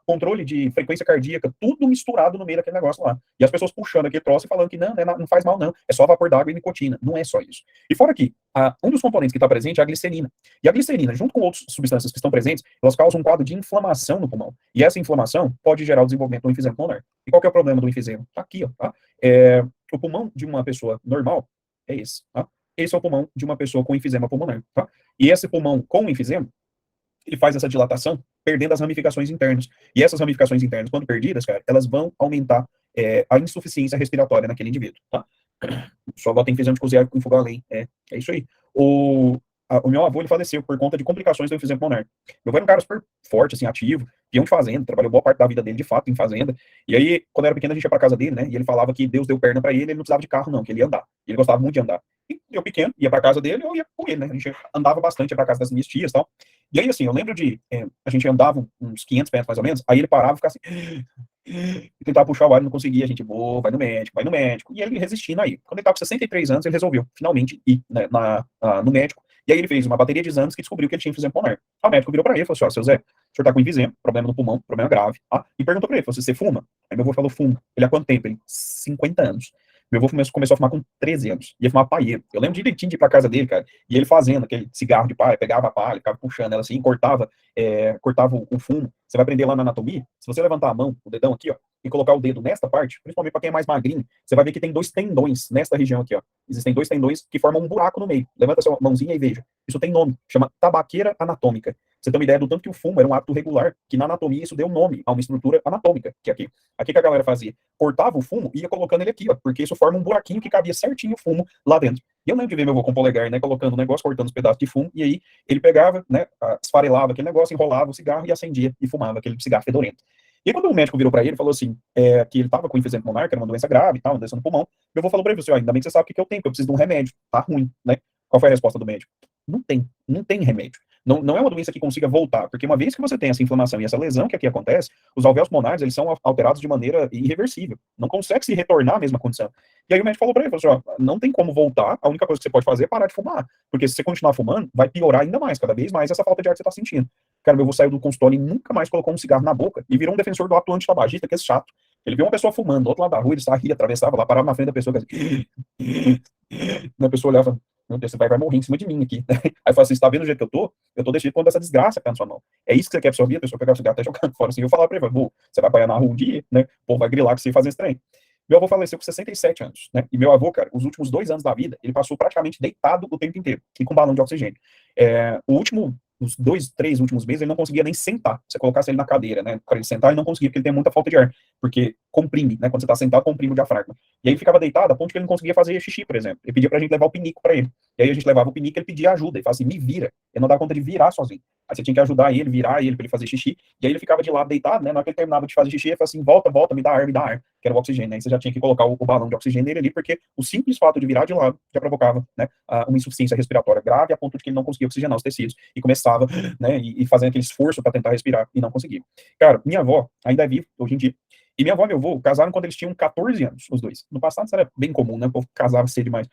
controle de frequência cardíaca, tudo misturado no meio daquele negócio lá. E as pessoas puxando aquele troço e falando que não faz mal não, é só vapor d'água e nicotina. Não é só isso. E fora aqui, um dos componentes que está presente é a glicerina. E a glicerina, junto com outras substâncias que estão presentes, elas causam um quadro de inflamação no pulmão. E essa inflamação pode gerar o desenvolvimento do enfisema pulmonar. E qual que é o problema do enfisema? Tá aqui, ó, tá? O pulmão de uma pessoa normal é esse, tá? Esse é o pulmão de uma pessoa com enfisema pulmonar, tá? E esse pulmão com enfisema, ele faz essa dilatação perdendo as ramificações internas. E essas ramificações internas, quando perdidas, cara, elas vão aumentar a insuficiência respiratória naquele indivíduo, tá? Sua avó tem enfisema de cozinhar com fogão a lenha. É isso aí. O meu avô, ele faleceu por conta de complicações do enfisema pulmonar. Meu avô era um cara super forte, assim, ativo, peão de fazenda, trabalhou boa parte da vida dele, de fato, em fazenda. E aí, quando eu era pequeno, a gente ia pra casa dele, né? E ele falava que Deus deu perna pra ele, ele não precisava de carro, não, que ele ia andar. Ele gostava muito de andar. E eu pequeno, ia pra casa dele, eu ia com ele, né? A gente andava bastante, ia pra casa das minhas tias e tal. E aí, assim, eu lembro a gente andava uns 500 metros mais ou menos, aí ele parava e ficava assim, e tentava puxar o ar, não conseguia, a gente, vai no médico, vai no médico. E ele resistindo aí. Quando ele estava com 63 anos, ele resolveu, finalmente, ir, né, no médico. E aí ele fez uma bateria de exames que descobriu que ele tinha enfisema pulmonar. O médico virou para ele e falou assim, ó, seu Zé, o senhor tá com enfisema, problema no pulmão, problema grave, tá? E perguntou para ele, falou assim, você fuma? Aí meu avô falou, fumo. Ele há quanto tempo? Ele, 50 anos. Meu avô começou a fumar com 13 anos. Ia fumar paieiro. Eu lembro direitinho de ir pra casa dele, cara, e ele fazendo aquele cigarro de palha, pegava a palha, ficava puxando ela assim, cortava o fumo. Você vai aprender lá na anatomia, se você levantar a mão, o dedão aqui, ó, e colocar o dedo nesta parte, principalmente para quem é mais magrinho, você vai ver que tem dois tendões nesta região aqui, ó. Existem dois tendões que formam um buraco no meio. Levanta sua mãozinha e veja. Isso tem nome, chama tabaqueira anatômica. Você tem uma ideia do tanto que o fumo era um hábito regular, que na anatomia isso deu nome a uma estrutura anatômica, que é aqui. Aqui que a galera fazia, cortava o fumo e ia colocando ele aqui, ó, porque isso forma um buraquinho que cabia certinho o fumo lá dentro. E eu lembro de ver meu avô com o polegar, né, colocando o negócio, cortando os pedaços de fumo, e aí ele pegava, né, esfarelava aquele negócio, enrolava o cigarro e acendia e fumava aquele cigarro fedorento. E aí, quando o médico virou para ele, falou assim, que ele estava com enfisema pulmonar, que era uma doença grave e tal, uma doença no pulmão, meu avô falou para ele, assim, ainda bem que você sabe o que eu tenho, que eu preciso de um remédio, tá ruim, né? Qual foi a resposta do médico? Não tem remédio. Não é uma doença que consiga voltar, porque uma vez que você tem essa inflamação e essa lesão que aqui acontece, os alvéolos pulmonares, eles são alterados de maneira irreversível. Não consegue se retornar à mesma condição. E aí o médico falou para ele, falou assim, ó, não tem como voltar, a única coisa que você pode fazer é parar de fumar, porque se você continuar fumando, vai piorar ainda mais, cada vez mais essa falta de ar que você está sentindo. Cara, meu avô saiu do consultório e nunca mais colocou um cigarro na boca e virou um defensor do ato antitabagista, que é chato. Ele viu uma pessoa fumando do outro lado da rua, ele saía, atravessava lá, parava na frente da pessoa, assim, a pessoa olhava, meu Deus, você vai morrer em cima de mim aqui. Aí fala assim, você tá vendo o jeito que eu tô desse jeito quando essa desgraça cai na sua mão. É isso que você quer pra sua vida? A pessoa pegar o cigarro até jogando fora, assim, eu falar pra ele, você vai apanhar na rua um dia, né, pô, vai grilar que você faz esse trem. Meu avô faleceu com 67 anos, né, e meu avô, cara, os últimos 2 anos da vida, ele passou praticamente deitado o tempo inteiro, e com balão de oxigênio. Os 2, 3 últimos meses, ele não conseguia nem sentar. Você colocasse ele na cadeira, né, para ele sentar, ele não conseguia, porque ele tem muita falta de ar, porque comprime, né, quando você tá sentado, comprime o diafragma. E aí ele ficava deitado, a ponto que ele não conseguia fazer xixi, por exemplo. Ele pedia pra gente levar o pinico pra ele. E aí a gente levava o pinico, ele pedia ajuda, ele falava assim, me vira. Ele não dava conta de virar sozinho. Aí você tinha que ajudar ele, virar ele, pra ele fazer xixi, e aí ele ficava de lado deitado, né, na hora que ele terminava de fazer xixi, ele falava assim, volta, me dá ar, que era o oxigênio, né, e você já tinha que colocar o balão de oxigênio nele ali, porque o simples fato de virar de lado já provocava, né, uma insuficiência respiratória grave, a ponto de que ele não conseguia oxigenar os tecidos, e começava, né, e fazendo aquele esforço para tentar respirar, e não conseguia. Cara, minha avó ainda é viva, hoje em dia, e minha avó e meu avô casaram quando eles tinham 14 anos, os dois. No passado isso era bem comum, né, o povo casava cedo demais.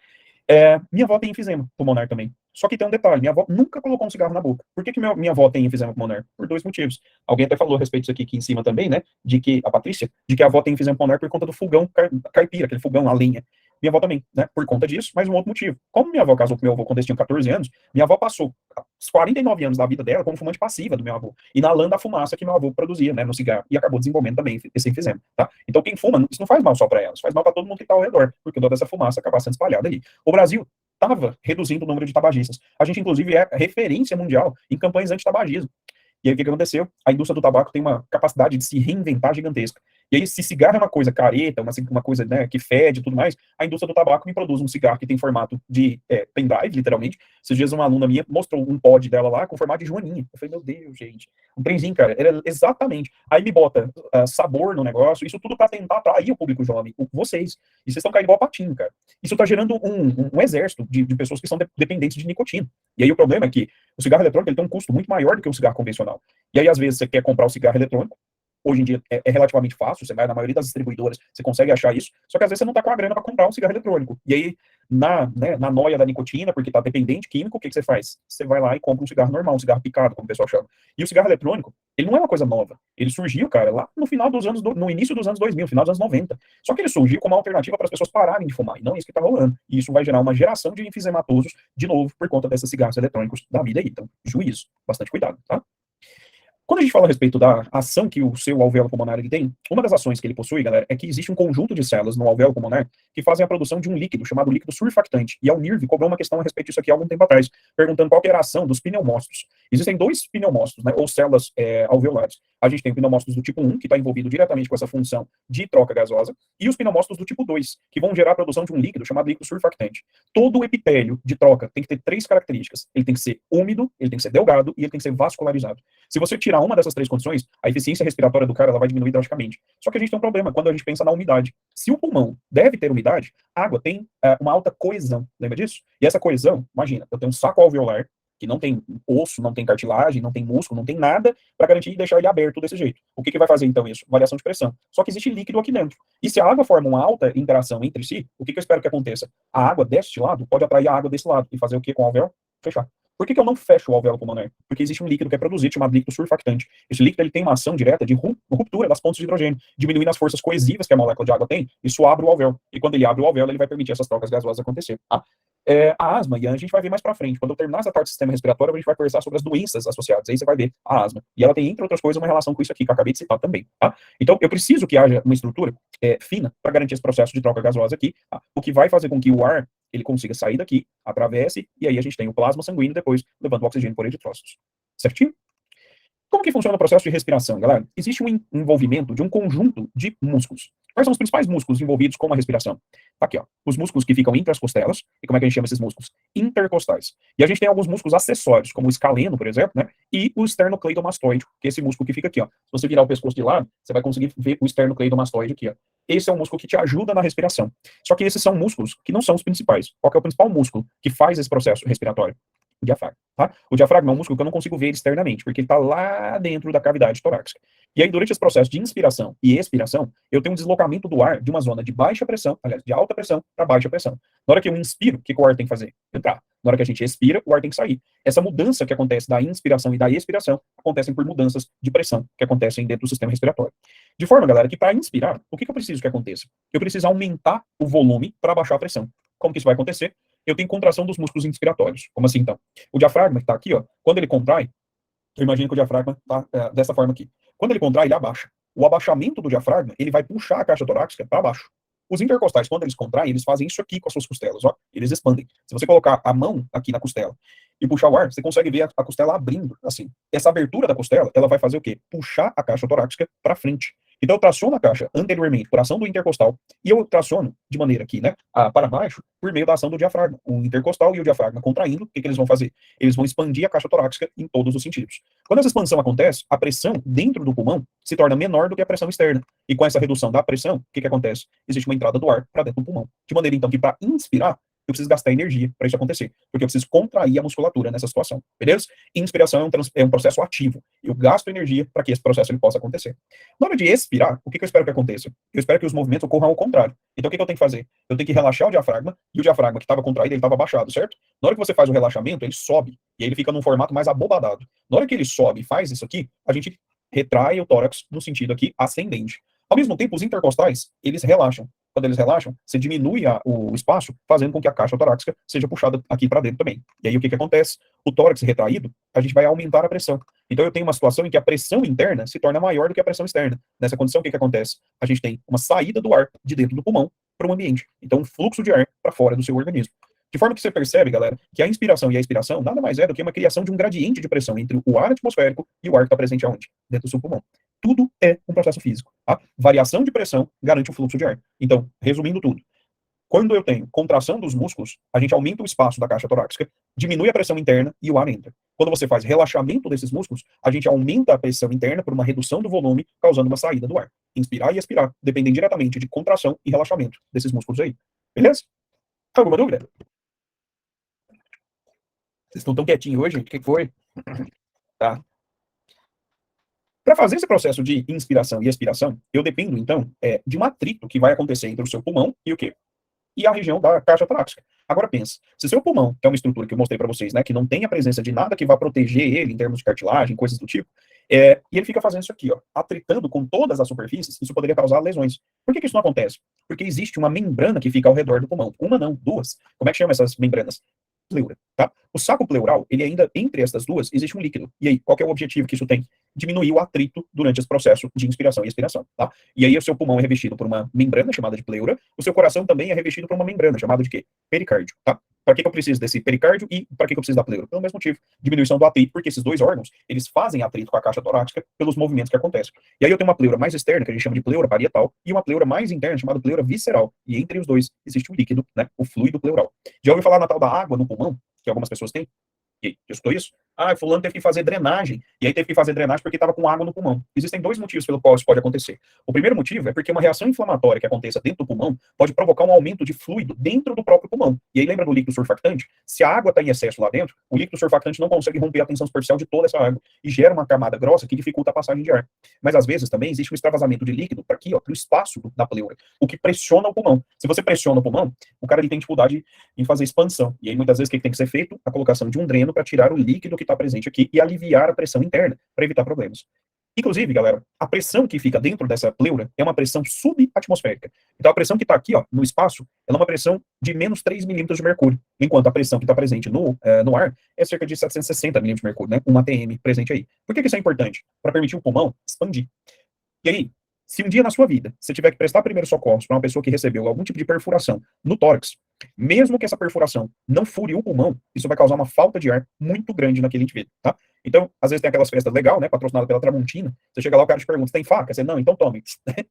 Minha avó tem enfisema pulmonar também. Só que tem um detalhe, minha avó nunca colocou um cigarro na boca. Por que minha avó tem enfisema pulmonar? Por 2 motivos. Alguém até falou a respeito disso aqui em cima também, né? De que, a Patrícia, de que a avó tem enfisema pulmonar por conta do fogão caipira, aquele fogão a lenha. Minha avó também, né? Por conta disso, mas um outro motivo. Como minha avó casou com meu avô quando eles tinham 14 anos, minha avó passou os 49 anos da vida dela como fumante passiva do meu avô, inalando a fumaça que meu avô produzia, né, no cigarro, e acabou desenvolvendo também esse enfisema, tá? Então quem fuma, isso não faz mal só para ela, isso faz mal para todo mundo que está ao redor, porque toda essa fumaça acaba sendo espalhada ali. O Brasil estava reduzindo o número de tabagistas. A gente, inclusive, é referência mundial em campanhas anti-tabagismo. E aí o que aconteceu? A indústria do tabaco tem uma capacidade de se reinventar gigantesca. E aí, se cigarro é uma coisa careta, uma coisa, né, que fede e tudo mais, a indústria do tabaco me produz um cigarro que tem formato de pendrive, literalmente. Esses dias uma aluna minha mostrou um pod dela lá com formato de joaninha. Eu falei, meu Deus, gente. Um trenzinho, cara, era exatamente. Aí me bota sabor no negócio, isso tudo para tentar atrair o público jovem, vocês. E vocês estão caindo igual patinho, cara. Isso está gerando um exército de pessoas que são dependentes de nicotina. E aí o problema é que o cigarro eletrônico ele tem um custo muito maior do que o cigarro convencional. E aí, às vezes, você quer comprar o cigarro eletrônico, hoje em dia é relativamente fácil, você vai na maioria das distribuidoras, você consegue achar isso, só que às vezes você não está com a grana para comprar um cigarro eletrônico. E aí, na noia da nicotina, porque está dependente químico, o que você faz? Você vai lá e compra um cigarro normal, um cigarro picado, como o pessoal chama. E o cigarro eletrônico, ele não é uma coisa nova. Ele surgiu, cara, lá no final dos anos, no início dos anos 2000, final dos anos 90. Só que ele surgiu como uma alternativa para as pessoas pararem de fumar, e não isso que está rolando. E isso vai gerar uma geração de enfisematosos, de novo, por conta desses cigarros eletrônicos da vida aí. Então, juízo, bastante cuidado, tá? Quando a gente fala a respeito da ação que o seu alvéolo pulmonar ele tem, uma das ações que ele possui, galera, é que existe um conjunto de células no alvéolo pulmonar que fazem a produção de um líquido chamado líquido surfactante. E a Unirv cobrou uma questão a respeito disso aqui há algum tempo atrás, perguntando qual que era a ação dos pneumócitos. Existem dois pneumócitos, né, ou células alveolares. A gente tem o pneumócitos do tipo 1, que está envolvido diretamente com essa função de troca gasosa, e os pneumócitos do tipo 2, que vão gerar a produção de um líquido chamado líquido surfactante. Todo o epitélio de troca tem que ter três características. Ele tem que ser úmido, ele tem que ser delgado e ele tem que ser vascularizado. Se você tirar uma dessas três condições, a eficiência respiratória do cara ela vai diminuir drasticamente. Só que a gente tem um problema quando a gente pensa na umidade. Se o pulmão deve ter umidade, a água tem uma alta coesão. Lembra disso? E essa coesão, imagina, eu tenho um saco alveolar que não tem osso, não tem cartilagem, não tem músculo, não tem nada para garantir e deixar ele aberto desse jeito. O que vai fazer então isso? Variação de pressão. Só que existe líquido aqui dentro. E se a água forma uma alta interação entre si, o que eu espero que aconteça? A água deste lado pode atrair a água desse lado e fazer o que com o alvéolo? Fechar. Por que eu não fecho o alvéolo pulmonar? Porque existe um líquido que é produzido chamado líquido surfactante. Esse líquido ele tem uma ação direta de ruptura das pontes de hidrogênio, diminuindo as forças coesivas que a molécula de água tem, isso abre o alvéolo. E quando ele abre o alvéolo, ele vai permitir essas trocas gasosas acontecer. Tá? A asma, e a gente vai ver mais pra frente. Quando eu terminar essa parte do sistema respiratório, a gente vai conversar sobre as doenças associadas. Aí você vai ver a asma. E ela tem, entre outras coisas, uma relação com isso aqui, que eu acabei de citar também. Tá? Então, eu preciso que haja uma estrutura fina para garantir esse processo de troca gasosa aqui, tá? O que vai fazer com que o ar ele consiga sair daqui, atravesse, e aí a gente tem o plasma sanguíneo depois levando o oxigênio por eritrócitos. Certinho? Como que funciona o processo de respiração, galera? Existe um envolvimento de um conjunto de músculos. Quais são os principais músculos envolvidos com a respiração? Tá aqui, ó. Os músculos que ficam entre as costelas. E como é que a gente chama esses músculos? Intercostais. E a gente tem alguns músculos acessórios, como o escaleno, por exemplo, né? E o esternocleidomastoide, que é esse músculo que fica aqui, ó. Se você virar o pescoço de lado, você vai conseguir ver o esternocleidomastoide aqui, ó. Esse é um músculo que te ajuda na respiração. Só que esses são músculos que não são os principais. Qual que é o principal músculo que faz esse processo respiratório? O diafragma, tá? O diafragma é um músculo que eu não consigo ver ele externamente, porque ele está lá dentro da cavidade torácica. E aí, durante esse processo de inspiração e expiração, eu tenho um deslocamento do ar de uma zona de baixa pressão, aliás, de alta pressão para baixa pressão. Na hora que eu inspiro, o que o ar tem que fazer? Entrar. Na hora que a gente expira, o ar tem que sair. Essa mudança que acontece da inspiração e da expiração acontecem por mudanças de pressão que acontecem dentro do sistema respiratório. De forma, galera, que para inspirar, o que eu preciso que aconteça? Eu preciso aumentar o volume para baixar a pressão. Como que isso vai acontecer? Eu tenho contração dos músculos inspiratórios. Como assim, então? O diafragma, que está aqui, ó, quando ele contrai, eu imagino que o diafragma está dessa forma aqui. Quando ele contrai, ele abaixa. O abaixamento do diafragma, ele vai puxar a caixa torácica para baixo. Os intercostais, quando eles contraem, eles fazem isso aqui com as suas costelas, ó. Eles expandem. Se você colocar a mão aqui na costela e puxar o ar, você consegue ver a costela abrindo, assim. Essa abertura da costela, ela vai fazer o quê? Puxar a caixa torácica para frente. Então eu traciono a caixa anteriormente por ação do intercostal e eu traciono de maneira aqui, né, para baixo, por meio da ação do diafragma. O intercostal e o diafragma contraindo, o que eles vão fazer? Eles vão expandir a caixa torácica em todos os sentidos. Quando essa expansão acontece, a pressão dentro do pulmão se torna menor do que a pressão externa. E com essa redução da pressão, o que acontece? Existe uma entrada do ar para dentro do pulmão. De maneira, então, que para inspirar, eu preciso gastar energia para isso acontecer, porque eu preciso contrair a musculatura nessa situação, beleza? Inspiração é um processo ativo. Eu gasto energia para que esse processo ele possa acontecer. Na hora de expirar, o que eu espero que aconteça? Eu espero que os movimentos ocorram ao contrário. Então, o que eu tenho que fazer? Eu tenho que relaxar o diafragma, e o diafragma que estava contraído, ele estava abaixado, certo? Na hora que você faz o relaxamento, ele sobe, e aí ele fica num formato mais abobadado. Na hora que ele sobe e faz isso aqui, a gente retrai o tórax no sentido aqui ascendente. Ao mesmo tempo, os intercostais, eles relaxam. quando eles relaxam, você diminui o espaço, fazendo com que a caixa torácica seja puxada aqui para dentro também. E aí o que acontece? O tórax retraído, a gente vai aumentar a pressão. Então eu tenho uma situação em que a pressão interna se torna maior do que a pressão externa. Nessa condição, o que acontece? A gente tem uma saída do ar de dentro do pulmão para o ambiente. Então um fluxo de ar para fora do seu organismo. De forma que você percebe, galera, que a inspiração e a expiração nada mais é do que uma criação de um gradiente de pressão entre o ar atmosférico e o ar que está presente aonde? Dentro do seu pulmão. Tudo é um processo físico. Tá? Variação de pressão garante o fluxo de ar. Então, resumindo tudo, quando eu tenho contração dos músculos, a gente aumenta o espaço da caixa torácica, diminui a pressão interna e o ar entra. Quando você faz relaxamento desses músculos, a gente aumenta a pressão interna por uma redução do volume, causando uma saída do ar. Inspirar e expirar dependem diretamente de contração e relaxamento desses músculos aí. Beleza? Alguma dúvida? Vocês estão tão quietinhos hoje? O que foi? Tá. Para fazer esse processo de inspiração e expiração, eu dependo, então, de um atrito que vai acontecer entre o seu pulmão e o quê? E a região da caixa torácica. Agora pensa, se seu pulmão, que é uma estrutura que eu mostrei para vocês, né, que não tem a presença de nada que vá proteger ele em termos de cartilagem, coisas do tipo, e ele fica fazendo isso aqui, ó, atritando com todas as superfícies, isso poderia causar lesões. Por que isso não acontece? Porque existe uma membrana que fica ao redor do pulmão. Uma não, duas. Como é que chama essas membranas? Pleura, tá? O saco pleural, ele ainda, entre essas duas, existe um líquido. E aí, qual que é o objetivo que isso tem? Diminuir o atrito durante esse processo de inspiração e expiração, tá? E aí, o seu pulmão é revestido por uma membrana chamada de pleura, o seu coração também é revestido por uma membrana chamada de quê? Pericárdio, tá? Para que eu preciso desse pericárdio e para que eu preciso da pleura? Pelo mesmo motivo, diminuição do atrito, porque esses dois órgãos, eles fazem atrito com a caixa torácica pelos movimentos que acontecem. E aí eu tenho uma pleura mais externa, que a gente chama de pleura parietal, e uma pleura mais interna, chamada pleura visceral. E entre os dois existe um líquido, né? O fluido pleural. Já ouviu falar na tal da água no pulmão? Que algumas pessoas têm? E aí, eu estou isso? Ah, fulano teve que fazer drenagem. E aí teve que fazer drenagem porque estava com água no pulmão. Existem dois motivos pelo qual isso pode acontecer. O primeiro motivo é porque uma reação inflamatória que aconteça dentro do pulmão pode provocar um aumento de fluido dentro do próprio pulmão. E aí lembra do líquido surfactante? Se a água está em excesso lá dentro, o líquido surfactante não consegue romper a tensão superficial de toda essa água e gera uma camada grossa que dificulta a passagem de ar. Mas às vezes também existe um extravasamento de líquido para aqui, ó, para o espaço da pleura, o que pressiona o pulmão. Se você pressiona o pulmão, o cara ele tem dificuldade em fazer expansão. E aí muitas vezes o que tem que ser feito? A colocação de um dreno para tirar o líquido que está presente aqui e aliviar a pressão interna para evitar problemas. Inclusive, galera, a pressão que fica dentro dessa pleura é uma pressão subatmosférica. Então, a pressão que está aqui, ó, no espaço, ela é uma pressão de menos 3 milímetros de mercúrio, enquanto a pressão que está presente no ar é cerca de 760 milímetros de mercúrio, né? Um ATM presente aí. Por que isso é importante? Para permitir o pulmão expandir. E aí, se um dia na sua vida você tiver que prestar primeiros socorros para uma pessoa que recebeu algum tipo de perfuração no tórax, mesmo que essa perfuração não fure o pulmão, isso vai causar uma falta de ar muito grande naquele indivíduo, tá? Então, às vezes tem aquelas festas legal, né, patrocinada pela Tramontina, você chega lá, o cara te pergunta, você tem faca? Você, não, então tome.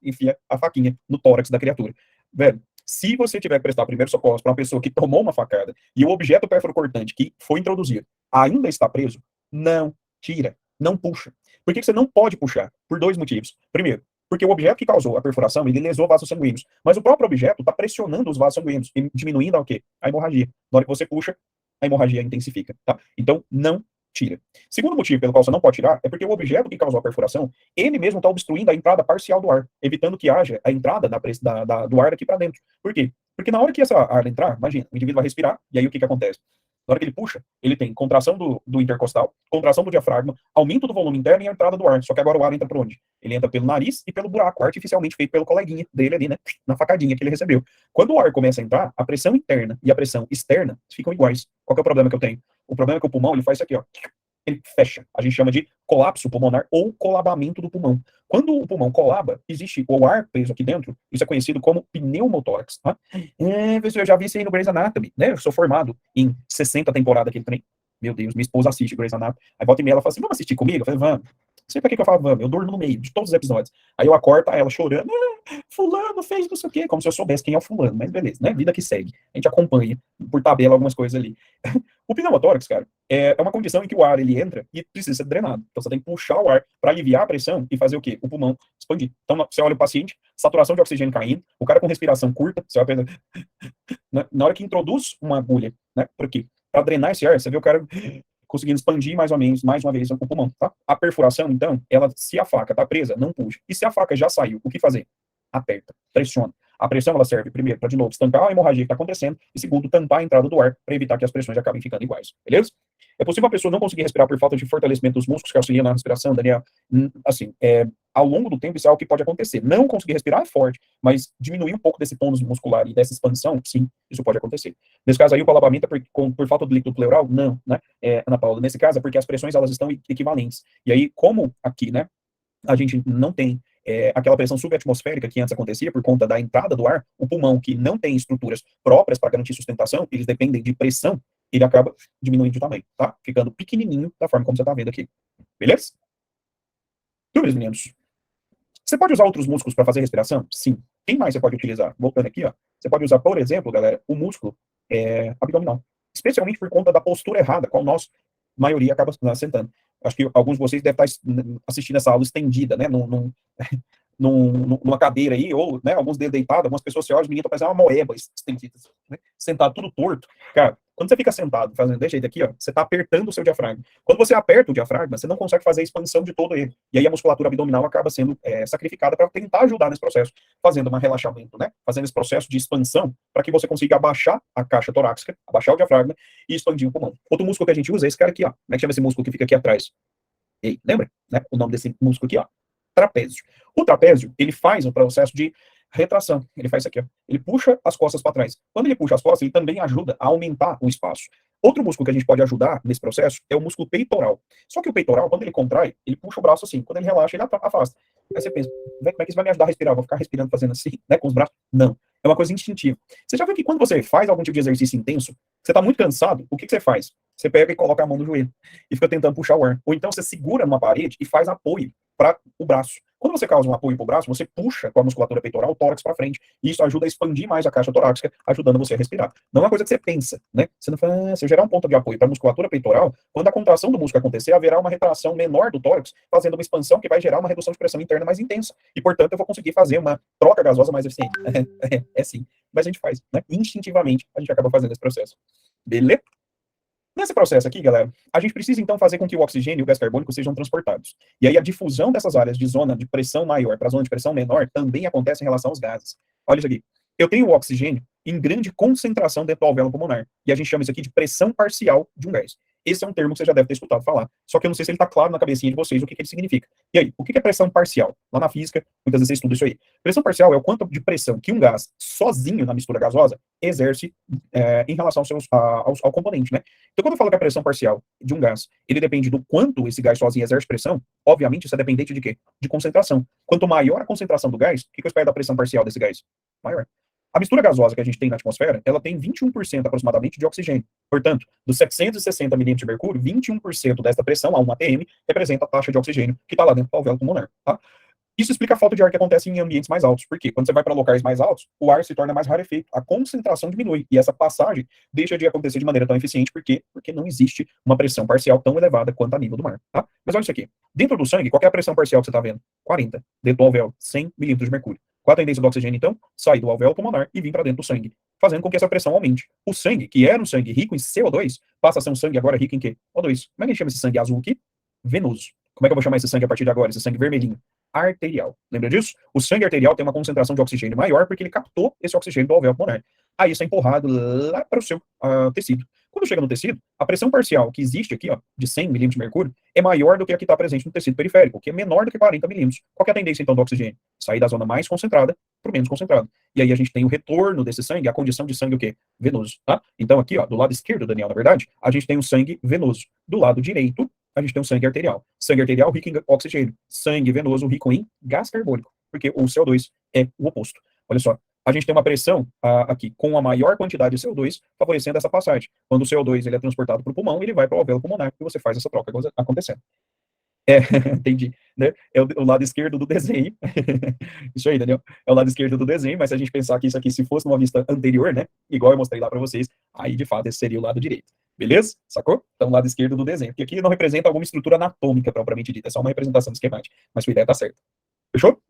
Enfia a faquinha no tórax da criatura. Velho, se você tiver que prestar primeiros socorros para uma pessoa que tomou uma facada e o objeto perfuro-cortante que foi introduzido ainda está preso, não tira, não puxa. Por que você não pode puxar? Por dois motivos. Primeiro, porque o objeto que causou a perfuração, ele lesou vasos sanguíneos. Mas o próprio objeto está pressionando os vasos sanguíneos, e diminuindo a, o quê? A hemorragia. Na hora que você puxa, a hemorragia intensifica. Tá? Então, não tira. Segundo motivo pelo qual você não pode tirar é porque o objeto que causou a perfuração, ele mesmo está obstruindo a entrada parcial do ar, evitando que haja a entrada do ar daqui para dentro. Por quê? Porque na hora que essa ar entrar, imagina, o indivíduo vai respirar, e aí o que acontece? Na hora que ele puxa, ele tem contração do intercostal, contração do diafragma, aumento do volume interno e a entrada do ar. Só que agora o ar entra por onde? Ele entra pelo nariz e pelo buraco artificialmente feito pelo coleguinha dele ali, né? Na facadinha que ele recebeu. Quando o ar começa a entrar, a pressão interna e a pressão externa ficam iguais. Qual que é o problema que eu tenho? O problema é que o pulmão ele faz isso aqui, ó. Ele fecha. A gente chama de colapso pulmonar ou colabamento do pulmão. Quando o pulmão colaba, existe o ar preso aqui dentro, isso é conhecido como pneumotórax. Tá? Eu já vi isso aí no Grey's Anatomy, né? Eu sou formado em 60 temporadas aquele trem. Meu Deus, minha esposa assiste Grey's Anatomy. Aí volta e meia ela fala assim, vamos assistir comigo? Eu falei, vamos. Não sei pra que eu falo, vamos. Eu durmo no meio de todos os episódios. Aí eu acordo, ela chorando, fulano fez não sei o quê, como se eu soubesse quem é o fulano, mas beleza, né? Vida que segue. A gente acompanha por tabela algumas coisas ali. O pneumotórax, cara, é uma condição em que o ar ele entra e precisa ser drenado. Então você tem que puxar o ar para aliviar a pressão e fazer o quê? O pulmão expandir. Então você olha o paciente, saturação de oxigênio caindo, o cara com respiração curta, você vai pensar, na hora que introduz uma agulha, né? Por quê? Para drenar esse ar, você vê o cara conseguindo expandir mais ou menos, mais uma vez, o pulmão, tá? A perfuração, então, ela, se a faca tá presa, não puxa. E se a faca já saiu, o que fazer? Aperta, pressiona. A pressão, ela serve, primeiro, para, de novo, estancar a hemorragia que está acontecendo, e segundo, tampar a entrada do ar, para evitar que as pressões acabem ficando iguais, beleza? É possível a pessoa não conseguir respirar por falta de fortalecimento dos músculos que auxiliam na respiração, Daniel? Assim, ao longo do tempo, isso é algo que pode acontecer. Não conseguir respirar é forte, mas diminuir um pouco desse tônus muscular e dessa expansão, sim, isso pode acontecer. Nesse caso aí, o colapamento é por falta do líquido pleural? Não, né, Ana Paula? Nesse caso é porque as pressões, elas estão equivalentes. E aí, como aqui, né, a gente não tem aquela pressão subatmosférica que antes acontecia por conta da entrada do ar, o pulmão, que não tem estruturas próprias para garantir sustentação, eles dependem de pressão, ele acaba diminuindo de tamanho, tá? Ficando pequenininho da forma como você está vendo aqui. Beleza? Dúvidas, meninos? Você pode usar outros músculos para fazer respiração? Sim. Quem mais você pode utilizar? Voltando aqui, ó. Você pode usar, por exemplo, galera, o músculo abdominal. Especialmente por conta da postura errada, qual nós, maioria, acaba sentando. Acho que alguns de vocês devem estar assistindo essa aula estendida, né? Numa cadeira aí, ou, né, alguns deitados, algumas pessoas se olham, os meninos estão parecendo uma moeba estendida, né? Sentado tudo torto. Cara, quando você fica sentado, fazendo desse jeito aqui, ó, você está apertando o seu diafragma. Quando você aperta o diafragma, você não consegue fazer a expansão de todo ele. E aí a musculatura abdominal acaba sendo sacrificada para tentar ajudar nesse processo, fazendo um relaxamento, né? Fazendo esse processo de expansão para que você consiga abaixar a caixa torácica, abaixar o diafragma e expandir o pulmão. Outro músculo que a gente usa é esse cara aqui, ó. Como é que chama esse músculo que fica aqui atrás? Ei, lembra? Né? O nome desse músculo aqui, ó. Trapézio. O trapézio, ele faz um processo de retração. Ele faz isso aqui, ó. Ele puxa as costas para trás. Quando ele puxa as costas, ele também ajuda a aumentar o espaço. Outro músculo que a gente pode ajudar nesse processo é o músculo peitoral. Só que o peitoral, quando ele contrai, ele puxa o braço assim. Quando ele relaxa, ele afasta. Aí você pensa, como é que isso vai me ajudar a respirar? Vou ficar respirando fazendo assim, né, com os braços? Não. É uma coisa instintiva. Você já viu que quando você faz algum tipo de exercício intenso, você está muito cansado, o que você faz? Você pega e coloca a mão no joelho e fica tentando puxar o ar. Ou então você segura numa parede e faz apoio para o braço. Quando você causa um apoio para o braço, você puxa com a musculatura peitoral o tórax para frente. E isso ajuda a expandir mais a caixa torácica, ajudando você a respirar. Não é uma coisa que você pensa, né? Você não fala, se eu gerar um ponto de apoio para a musculatura peitoral, quando a contração do músculo acontecer, haverá uma retração menor do tórax, fazendo uma expansão que vai gerar uma redução de pressão interna mais intensa. E, portanto, eu vou conseguir fazer uma troca gasosa mais eficiente. É sim. Mas a gente faz, né? Instintivamente, a gente acaba fazendo esse processo. Beleza? Nesse processo aqui, galera, a gente precisa então fazer com que o oxigênio e o gás carbônico sejam transportados. E aí a difusão dessas áreas de zona de pressão maior para zona de pressão menor também acontece em relação aos gases. Olha isso aqui. Eu tenho o oxigênio em grande concentração dentro do alvéolo pulmonar. E a gente chama isso aqui de pressão parcial de um gás. Esse é um termo que você já deve ter escutado falar. Só que eu não sei se ele está claro na cabecinha de vocês o que ele significa. E aí, o que é pressão parcial? Lá na física, muitas vezes você estuda isso aí. Pressão parcial é o quanto de pressão que um gás, sozinho na mistura gasosa, exerce em relação ao componente, né? Então, quando eu falo que a pressão parcial de um gás, ele depende do quanto esse gás sozinho exerce pressão, obviamente isso é dependente de quê? De concentração. Quanto maior a concentração do gás, o que eu espero da pressão parcial desse gás? Maior. A mistura gasosa que a gente tem na atmosfera, ela tem 21% aproximadamente de oxigênio. Portanto, dos 760 milímetros de mercúrio, 21% desta pressão, a 1 atm, representa a taxa de oxigênio que está lá dentro do alvéolo pulmonar. Tá? Isso explica a falta de ar que acontece em ambientes mais altos. Por quê? Quando você vai para locais mais altos, o ar se torna mais rarefeito, a concentração diminui, e essa passagem deixa de acontecer de maneira tão eficiente. Por quê? Porque não existe uma pressão parcial tão elevada quanto a nível do mar. Tá? Mas olha isso aqui. Dentro do sangue, qual é a pressão parcial que você está vendo? 40. Dentro do alvéolo, 100 milímetros de mercúrio. Qual a tendência do oxigênio, então? Sair do alvéolo pulmonar e vir para dentro do sangue, fazendo com que essa pressão aumente. O sangue, que era um sangue rico em CO2, passa a ser um sangue agora rico em quê? O2. Como é que a gente chama esse sangue azul aqui? Venoso. Como é que eu vou chamar esse sangue a partir de agora? Esse sangue vermelhinho? Arterial. Lembra disso? O sangue arterial tem uma concentração de oxigênio maior porque ele captou esse oxigênio do alvéolo pulmonar. Aí isso é empurrado lá para o seu tecido. Quando chega no tecido, a pressão parcial que existe aqui, ó, de 100 milímetros de mercúrio, é maior do que a que está presente no tecido periférico, que é menor do que 40 milímetros. Qual é a tendência, então, do oxigênio? Sair da zona mais concentrada para o menos concentrado. E aí a gente tem o retorno desse sangue, a condição de sangue o quê? Venoso, tá? Então aqui, ó, do lado esquerdo, Daniel, na verdade, a gente tem o sangue venoso. Do lado direito, a gente tem o sangue arterial. Sangue arterial rico em oxigênio. Sangue venoso rico em gás carbônico, porque o CO2 é o oposto. Olha só, a gente tem uma pressão aqui com a maior quantidade de CO2, favorecendo essa passagem. Quando o CO2 ele é transportado para o pulmão, ele vai para o alvéolo pulmonar e você faz essa troca acontecendo. Entendi, né? É o lado esquerdo do desenho. Isso aí, Daniel. É o lado esquerdo do desenho, mas se a gente pensar que isso aqui, se fosse numa vista anterior, né? Igual eu mostrei lá para vocês, aí de fato esse seria o lado direito. Beleza? Sacou? Então, o lado esquerdo do desenho. Porque aqui não representa alguma estrutura anatômica propriamente dita, é só uma representação esquemática. Mas sua ideia tá certa. Fechou?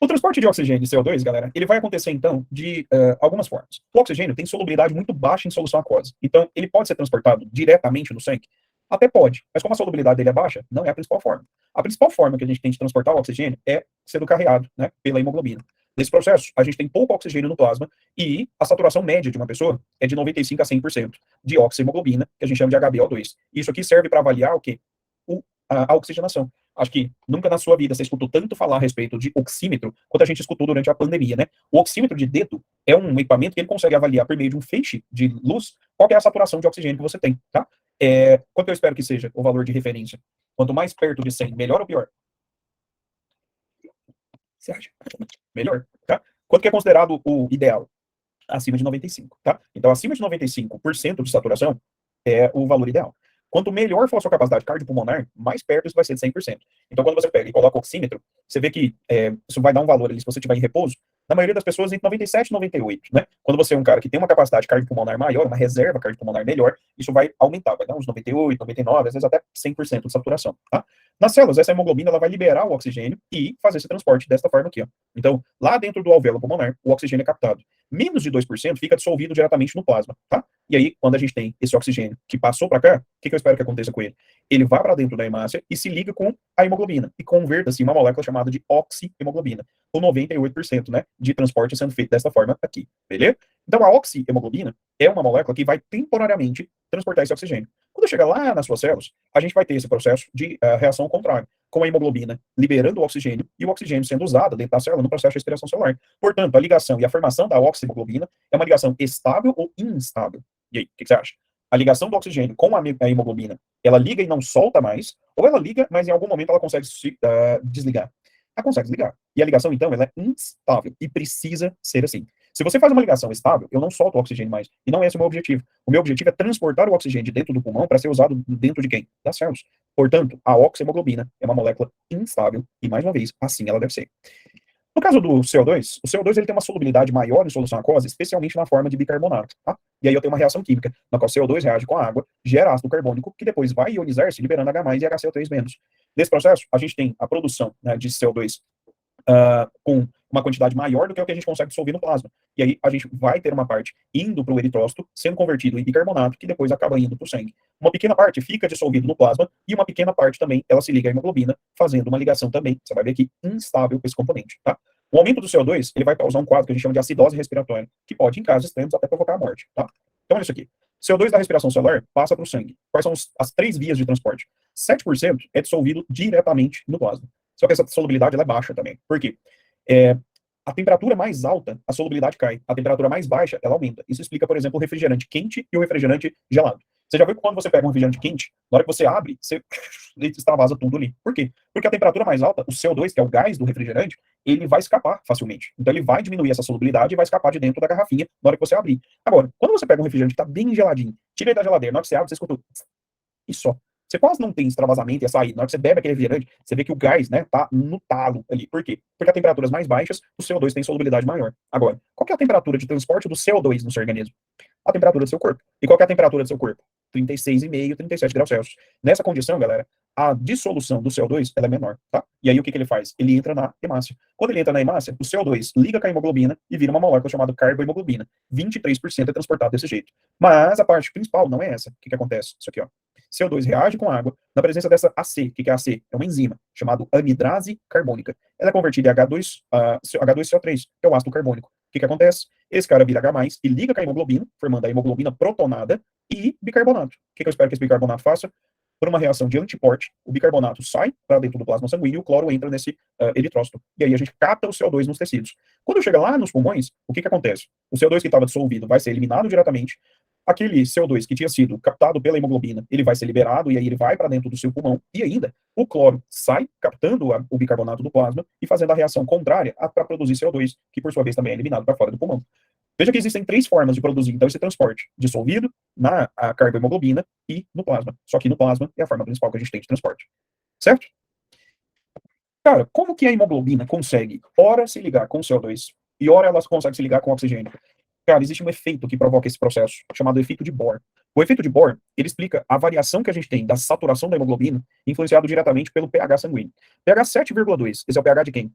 O transporte de oxigênio e CO2, galera, ele vai acontecer, então, de algumas formas. O oxigênio tem solubilidade muito baixa em solução aquosa. Então, ele pode ser transportado diretamente no sangue? Até pode, mas como a solubilidade dele é baixa, não é a principal forma. A principal forma que a gente tem de transportar o oxigênio é sendo carreado, né, pela hemoglobina. Nesse processo, a gente tem pouco oxigênio no plasma e a saturação média de uma pessoa é de 95 a 100% de oxihemoglobina, que a gente chama de HbO2. Isso aqui serve para avaliar o quê? A oxigenação. Acho que nunca na sua vida você escutou tanto falar a respeito de oxímetro quanto a gente escutou durante a pandemia, né? O oxímetro de dedo é um equipamento que ele consegue avaliar por meio de um feixe de luz qual que é a saturação de oxigênio que você tem, tá? Quanto eu espero que seja o valor de referência? Quanto mais perto de 100, melhor ou pior? Você acha? Melhor, tá? Quanto que é considerado o ideal? Acima de 95, tá? Então, acima de 95% de saturação é o valor ideal. Quanto melhor for a sua capacidade cardiopulmonar, mais perto isso vai ser de 100%. Então, quando você pega e coloca o oxímetro, você vê que isso vai dar um valor ali, se você estiver em repouso, na maioria das pessoas, entre 97 e 98, né? Quando você é um cara que tem uma capacidade cardiopulmonar maior, uma reserva cardiopulmonar melhor, isso vai aumentar, vai dar uns 98, 99, às vezes até 100% de saturação, tá? Nas células, essa hemoglobina ela vai liberar o oxigênio e fazer esse transporte desta forma aqui, ó. Então, lá dentro do alvéolo pulmonar, o oxigênio é captado. Menos de 2% fica dissolvido diretamente no plasma, tá? E aí, quando a gente tem esse oxigênio que passou para cá, o que eu espero que aconteça com ele? Ele vai para dentro da hemácia e se liga com a hemoglobina e converta-se em uma molécula chamada de oxihemoglobina, com 98%, né, de transporte sendo feito dessa forma aqui, beleza? Então, a oxihemoglobina é uma molécula que vai temporariamente transportar esse oxigênio. Quando chega lá nas suas células, a gente vai ter esse processo de reação contrária, com a hemoglobina liberando o oxigênio e o oxigênio sendo usado dentro da célula no processo de respiração celular. Portanto, a ligação e a formação da oxihemoglobina é uma ligação estável ou instável. E aí, o que você acha? A ligação do oxigênio com a hemoglobina, ela liga e não solta mais, ou ela liga, mas em algum momento ela consegue desligar. Ela consegue desligar. E a ligação, então, ela é instável e precisa ser assim. Se você faz uma ligação estável, eu não solto o oxigênio mais. E não é esse o meu objetivo. O meu objetivo é transportar o oxigênio de dentro do pulmão para ser usado dentro de quem? Das células. Portanto, a oxihemoglobina é uma molécula instável e, mais uma vez, assim ela deve ser. No caso do CO2, o CO2 ele tem uma solubilidade maior em solução aquosa, especialmente na forma de bicarbonato, tá? E aí eu tenho uma reação química, na qual o CO2 reage com a água, gera ácido carbônico, que depois vai ionizar-se, liberando H+, e HCO3-. Nesse processo, a gente tem a produção, né, de CO2 com uma quantidade maior do que o que a gente consegue dissolver no plasma. E aí a gente vai ter uma parte indo para o eritrócito, sendo convertido em bicarbonato, que depois acaba indo para o sangue. Uma pequena parte fica dissolvido no plasma, e uma pequena parte também, ela se liga à hemoglobina, fazendo uma ligação também, você vai ver aqui, instável esse componente, tá? O aumento do CO2, ele vai causar um quadro que a gente chama de acidose respiratória, que pode, em casos extremos, até provocar a morte, tá? Então, olha isso aqui. CO2 da respiração celular passa para o sangue. Quais são as 3 vias de transporte? 7% é dissolvido diretamente no plasma. Só que essa solubilidade ela é baixa também. Por quê? É, a temperatura mais alta, a solubilidade cai. A temperatura mais baixa, ela aumenta. Isso explica, por exemplo, o refrigerante quente e o refrigerante gelado. Você já viu que quando você pega um refrigerante quente, na hora que você abre, você extravasa tudo ali. Por quê? Porque a temperatura mais alta, o CO2, que é o gás do refrigerante, ele vai escapar facilmente. Então ele vai diminuir essa solubilidade e vai escapar de dentro da garrafinha na hora que você abrir. Agora, quando você pega um refrigerante que está bem geladinho, tira ele da geladeira, na hora que você abre, você escuta e só. Você quase não tem extravasamento e açaí. Na hora que você bebe aquele refrigerante, você vê que o gás, né, tá no talo ali. Por quê? Porque a temperaturas mais baixas, o CO2 tem solubilidade maior. Agora, qual que é a temperatura de transporte do CO2 no seu organismo? A temperatura do seu corpo. E qual que é a temperatura do seu corpo? 36,5, 37 graus Celsius. Nessa condição, galera, a dissolução do CO2 ela é menor, tá? E aí o que ele faz? Ele entra na hemácia. Quando ele entra na hemácia, o CO2 liga com a hemoglobina e vira uma molécula chamada carbohemoglobina. 23% é transportado desse jeito. Mas a parte principal não é essa. O que acontece? Isso aqui, ó. CO2 reage com água na presença dessa AC. O que é AC? É uma enzima chamada anidrase carbônica. Ela é convertida em H2CO3, que é o ácido carbônico. O que acontece? Esse cara vira H+, e liga com a hemoglobina, formando a hemoglobina protonada e bicarbonato. O que eu espero que esse bicarbonato faça? Por uma reação de antiporte, o bicarbonato sai para dentro do plasma sanguíneo e o cloro entra nesse eritrócito. E aí a gente capta o CO2 nos tecidos. Quando chega lá nos pulmões, o que acontece? O CO2 que estava dissolvido vai ser eliminado diretamente. Aquele CO2 que tinha sido captado pela hemoglobina, ele vai ser liberado e aí ele vai para dentro do seu pulmão. E ainda, o cloro sai captando o bicarbonato do plasma e fazendo a reação contrária para produzir CO2, que por sua vez também é eliminado para fora do pulmão. Veja que existem 3 formas de produzir, então, esse transporte: dissolvido, na carbohemoglobina e no plasma. Só que no plasma é a forma principal que a gente tem de transporte. Certo? Cara, como que a hemoglobina consegue, ora, se ligar com o CO2 e ora ela consegue se ligar com o oxigênio? Cara, existe um efeito que provoca esse processo, chamado efeito de Bohr. O efeito de Bohr, ele explica a variação que a gente tem da saturação da hemoglobina, influenciado diretamente pelo pH sanguíneo. pH 7,2, esse é o pH de quem?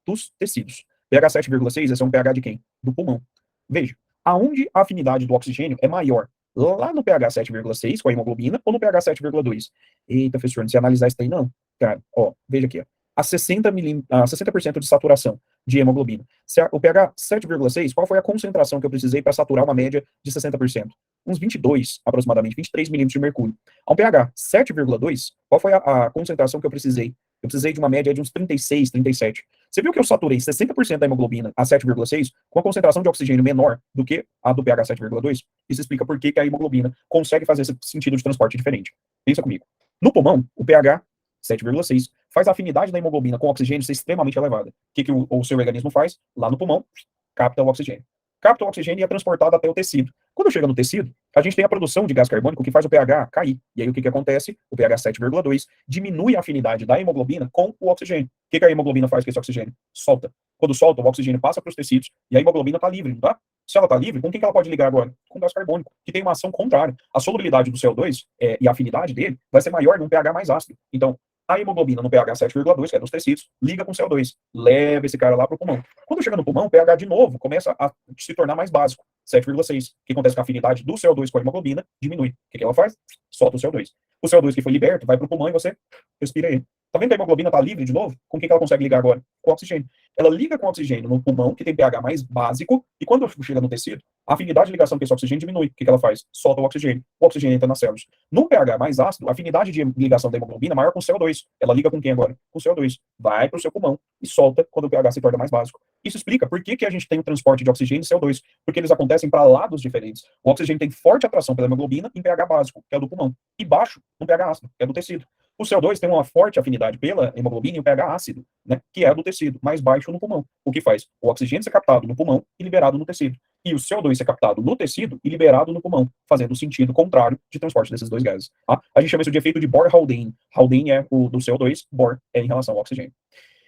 Dos tecidos. pH 7,6, esse é um pH de quem? Do pulmão. Veja, aonde a afinidade do oxigênio é maior? Lá no pH 7,6, com a hemoglobina, ou no pH 7,2? Eita, professor, não sei analisar isso aí não. Cara, ó, veja aqui, ó. A 60% de saturação de hemoglobina. O pH 7,6, qual foi a concentração que eu precisei para saturar uma média de 60%? uns 22, aproximadamente, 23 milímetros de mercúrio. A um pH 7,2, qual foi a concentração que eu precisei? Eu precisei de uma média de uns 36, 37. Você viu que eu saturei 60% da hemoglobina a 7,6 com a concentração de oxigênio menor do que a do pH 7,2? Isso explica por que a hemoglobina consegue fazer esse sentido de transporte diferente. Pensa comigo. No pulmão, o pH 7,6 faz a afinidade da hemoglobina com o oxigênio ser extremamente elevada. O que o seu organismo faz? Lá no pulmão, capta o oxigênio. Capta o oxigênio e é transportado até o tecido. Quando chega no tecido, a gente tem a produção de gás carbônico que faz o pH cair. E aí o que acontece? O pH 7,2 diminui a afinidade da hemoglobina com o oxigênio. O que a hemoglobina faz com esse oxigênio? Solta. Quando solta, o oxigênio passa para os tecidos e a hemoglobina está livre, não tá? Se ela está livre, com o que ela pode ligar agora? Com gás carbônico, que tem uma ação contrária. A solubilidade do CO2 e a afinidade dele vai ser maior num pH mais ácido. Então, a hemoglobina no pH 7,2, que é dos tecidos, liga com CO2, leva esse cara lá para o pulmão. Quando chega no pulmão, o pH de novo começa a se tornar mais básico, 7,6. O que acontece com a afinidade do CO2 com a hemoglobina? Diminui. O que ela faz? Solta o CO2. O CO2 que foi liberto vai para o pulmão e você respira ele. Tá vendo que a hemoglobina está livre de novo? Com o que ela consegue ligar agora? Com oxigênio. Ela liga com oxigênio no pulmão, que tem pH mais básico, e quando chega no tecido, a afinidade de ligação com esse oxigênio diminui. O que ela faz? Solta o oxigênio entra nas células. No pH mais ácido, a afinidade de ligação da hemoglobina é maior com CO2. Ela liga com quem agora? Com CO2. Vai para o seu pulmão e solta quando o pH se torna mais básico. Isso explica por que a gente tem o transporte de oxigênio e CO2, porque eles acontecem para lados diferentes. O oxigênio tem forte atração pela hemoglobina em pH básico, que é o do pulmão, e baixo no pH ácido, que é do tecido. O CO2 tem uma forte afinidade pela hemoglobina em pH ácido, né, que é do tecido, mais baixo no pulmão. O que faz? O oxigênio ser captado no pulmão e liberado no tecido. E o CO2 ser captado no tecido e liberado no pulmão, fazendo o sentido contrário de transporte desses dois gases. Tá? A gente chama isso de efeito de Bohr-Haldane. Haldane é o do CO2, Bohr é em relação ao oxigênio.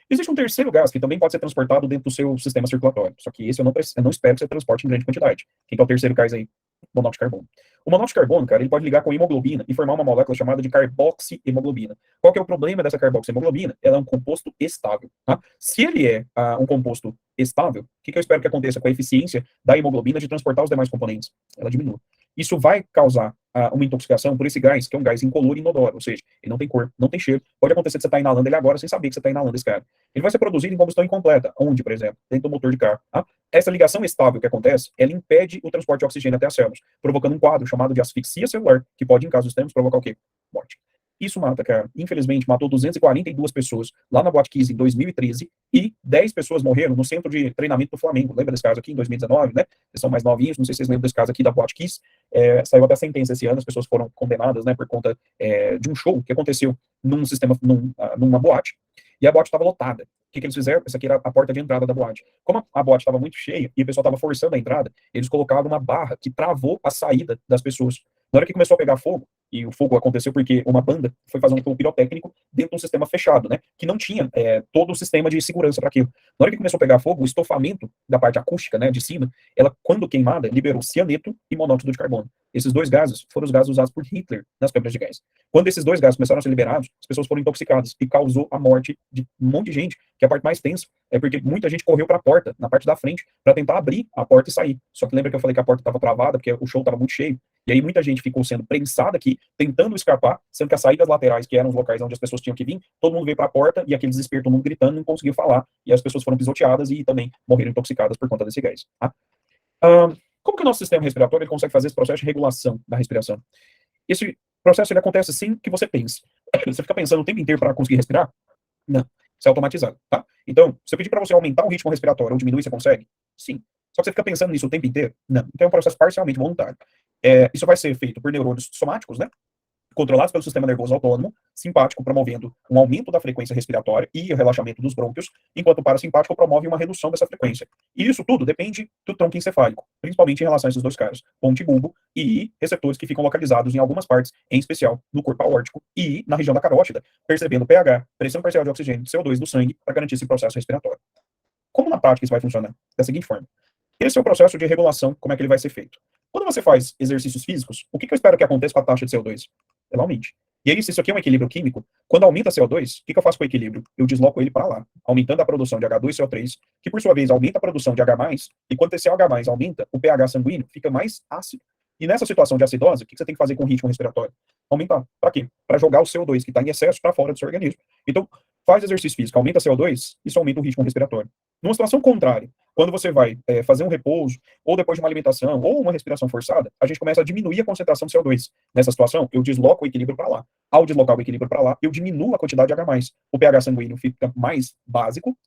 Existe um terceiro gás que também pode ser transportado dentro do seu sistema circulatório. Só que esse eu não espero que você transporte em grande quantidade. Quem que é o terceiro gás aí? Monóxido de carbono. O monóxido de carbono, cara, ele pode ligar com hemoglobina e formar uma molécula chamada de carboxihemoglobina. Qual que é o problema dessa carboxihemoglobina? Ela é um composto estável. Tá? Se ele é um composto estável, o que eu espero que aconteça com a eficiência da hemoglobina de transportar os demais componentes? Ela diminui. Isso vai causar uma intoxicação por esse gás, que é um gás incolor e inodoro, ou seja, ele não tem cor, não tem cheiro. Pode acontecer de você estar inalando ele agora sem saber que você está inalando esse cara. Ele vai ser produzido em combustão incompleta. Onde, por exemplo? Dentro do motor de carro. Tá? Essa ligação estável que acontece, ela impede o transporte de oxigênio até as células, provocando um quadro chamado de asfixia celular, que pode, em casos extremos, provocar o quê? Morte. Isso mata, cara. Infelizmente, matou 242 pessoas lá na Boate Kiss em 2013 e 10 pessoas morreram no centro de treinamento do Flamengo. Lembra desse caso aqui em 2019, né? Vocês são mais novinhos, não sei se vocês lembram desse caso aqui da Boate Kiss. Saiu até a sentença esse ano, as pessoas foram condenadas, né, por conta de um show que aconteceu numa boate, e a boate estava lotada. O que eles fizeram? Essa aqui era a porta de entrada da boate. Como a boate estava muito cheia e o pessoal estava forçando a entrada, eles colocaram uma barra que travou a saída das pessoas. Na hora que começou a pegar fogo, e o fogo aconteceu porque uma banda foi fazendo um fogo pirotécnico dentro de um sistema fechado, né, que não tinha todo o sistema de segurança para aquilo. Na hora que começou a pegar fogo, o estofamento da parte acústica, né, de cima, ela, quando queimada, liberou cianeto e monóxido de carbono. Esses dois gases foram os gases usados por Hitler nas câmeras de gás. Quando esses dois gases começaram a ser liberados, as pessoas foram intoxicadas e causou a morte de um monte de gente, que é a parte mais tensa é porque muita gente correu para a porta, na parte da frente, para tentar abrir a porta e sair. Só que lembra que eu falei que a porta estava travada, porque o show estava muito cheio, e aí muita gente ficou sendo prensada aqui, tentando escapar, sendo que as saídas laterais, que eram os locais onde as pessoas tinham que vir, todo mundo veio para a porta, e aquele desespero, todo mundo gritando, não conseguiu falar, e as pessoas foram pisoteadas e também morreram intoxicadas por conta desse gás. Tá? Como que o nosso sistema respiratório ele consegue fazer esse processo de regulação da respiração? Esse processo ele acontece sem que você pense. Você fica pensando o tempo inteiro para conseguir respirar? Não. Isso é automatizado, tá? Então, se eu pedir para você aumentar o ritmo respiratório ou diminuir, você consegue? Sim. Só que você fica pensando nisso o tempo inteiro? Não. Então é um processo parcialmente voluntário. Isso vai ser feito por neurônios somáticos, né? Controlados pelo sistema nervoso autônomo, simpático promovendo um aumento da frequência respiratória e o relaxamento dos brônquios, enquanto o parasimpático promove uma redução dessa frequência. E isso tudo depende do tronco encefálico, principalmente em relação a esses dois caras, ponte e bulbo, e receptores que ficam localizados em algumas partes, em especial no corpo aórtico e na região da carótida, percebendo pH, pressão parcial de oxigênio, CO2 do sangue, para garantir esse processo respiratório. Como na prática isso vai funcionar? Da seguinte forma. Esse é o processo de regulação, como é que ele vai ser feito. Quando você faz exercícios físicos, o que eu espero que aconteça com a taxa de CO2? Ela aumente. E aí, se isso aqui é um equilíbrio químico, quando aumenta CO2, o que eu faço com o equilíbrio? Eu desloco ele para lá, aumentando a produção de H2 e CO3, que por sua vez aumenta a produção de H+, e quando esse H+, aumenta, o pH sanguíneo fica mais ácido. E nessa situação de acidose, o que você tem que fazer com o ritmo respiratório? Aumentar. Para quê? Para jogar o CO2 que está em excesso para fora do seu organismo. Então, faz exercício físico, aumenta CO2, isso aumenta o ritmo respiratório. Numa situação contrária, quando você vai fazer um repouso, ou depois de uma alimentação, ou uma respiração forçada, a gente começa a diminuir a concentração de CO2. Nessa situação, eu desloco o equilíbrio para lá. Ao deslocar o equilíbrio para lá, eu diminuo a quantidade de H+. O pH sanguíneo fica mais básico,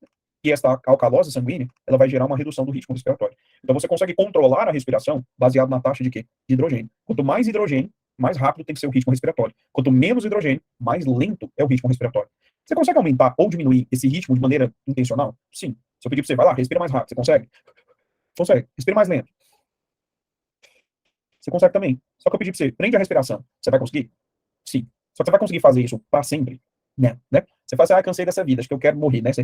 e essa alcalose sanguínea, ela vai gerar uma redução do ritmo respiratório. Então você consegue controlar a respiração baseado na taxa de quê? De hidrogênio. Quanto mais hidrogênio, mais rápido tem que ser o ritmo respiratório. Quanto menos hidrogênio, mais lento é o ritmo respiratório. Você consegue aumentar ou diminuir esse ritmo de maneira intencional? Sim. Se eu pedir para você, vai lá, respira mais rápido, você consegue? Consegue. Respira mais lento. Você consegue também. Só que eu pedi para você, prende a respiração. Você vai conseguir? Sim. Só que você vai conseguir fazer isso para sempre? Não, né? Você fala assim, cansei dessa vida, acho que eu quero morrer, né? Você,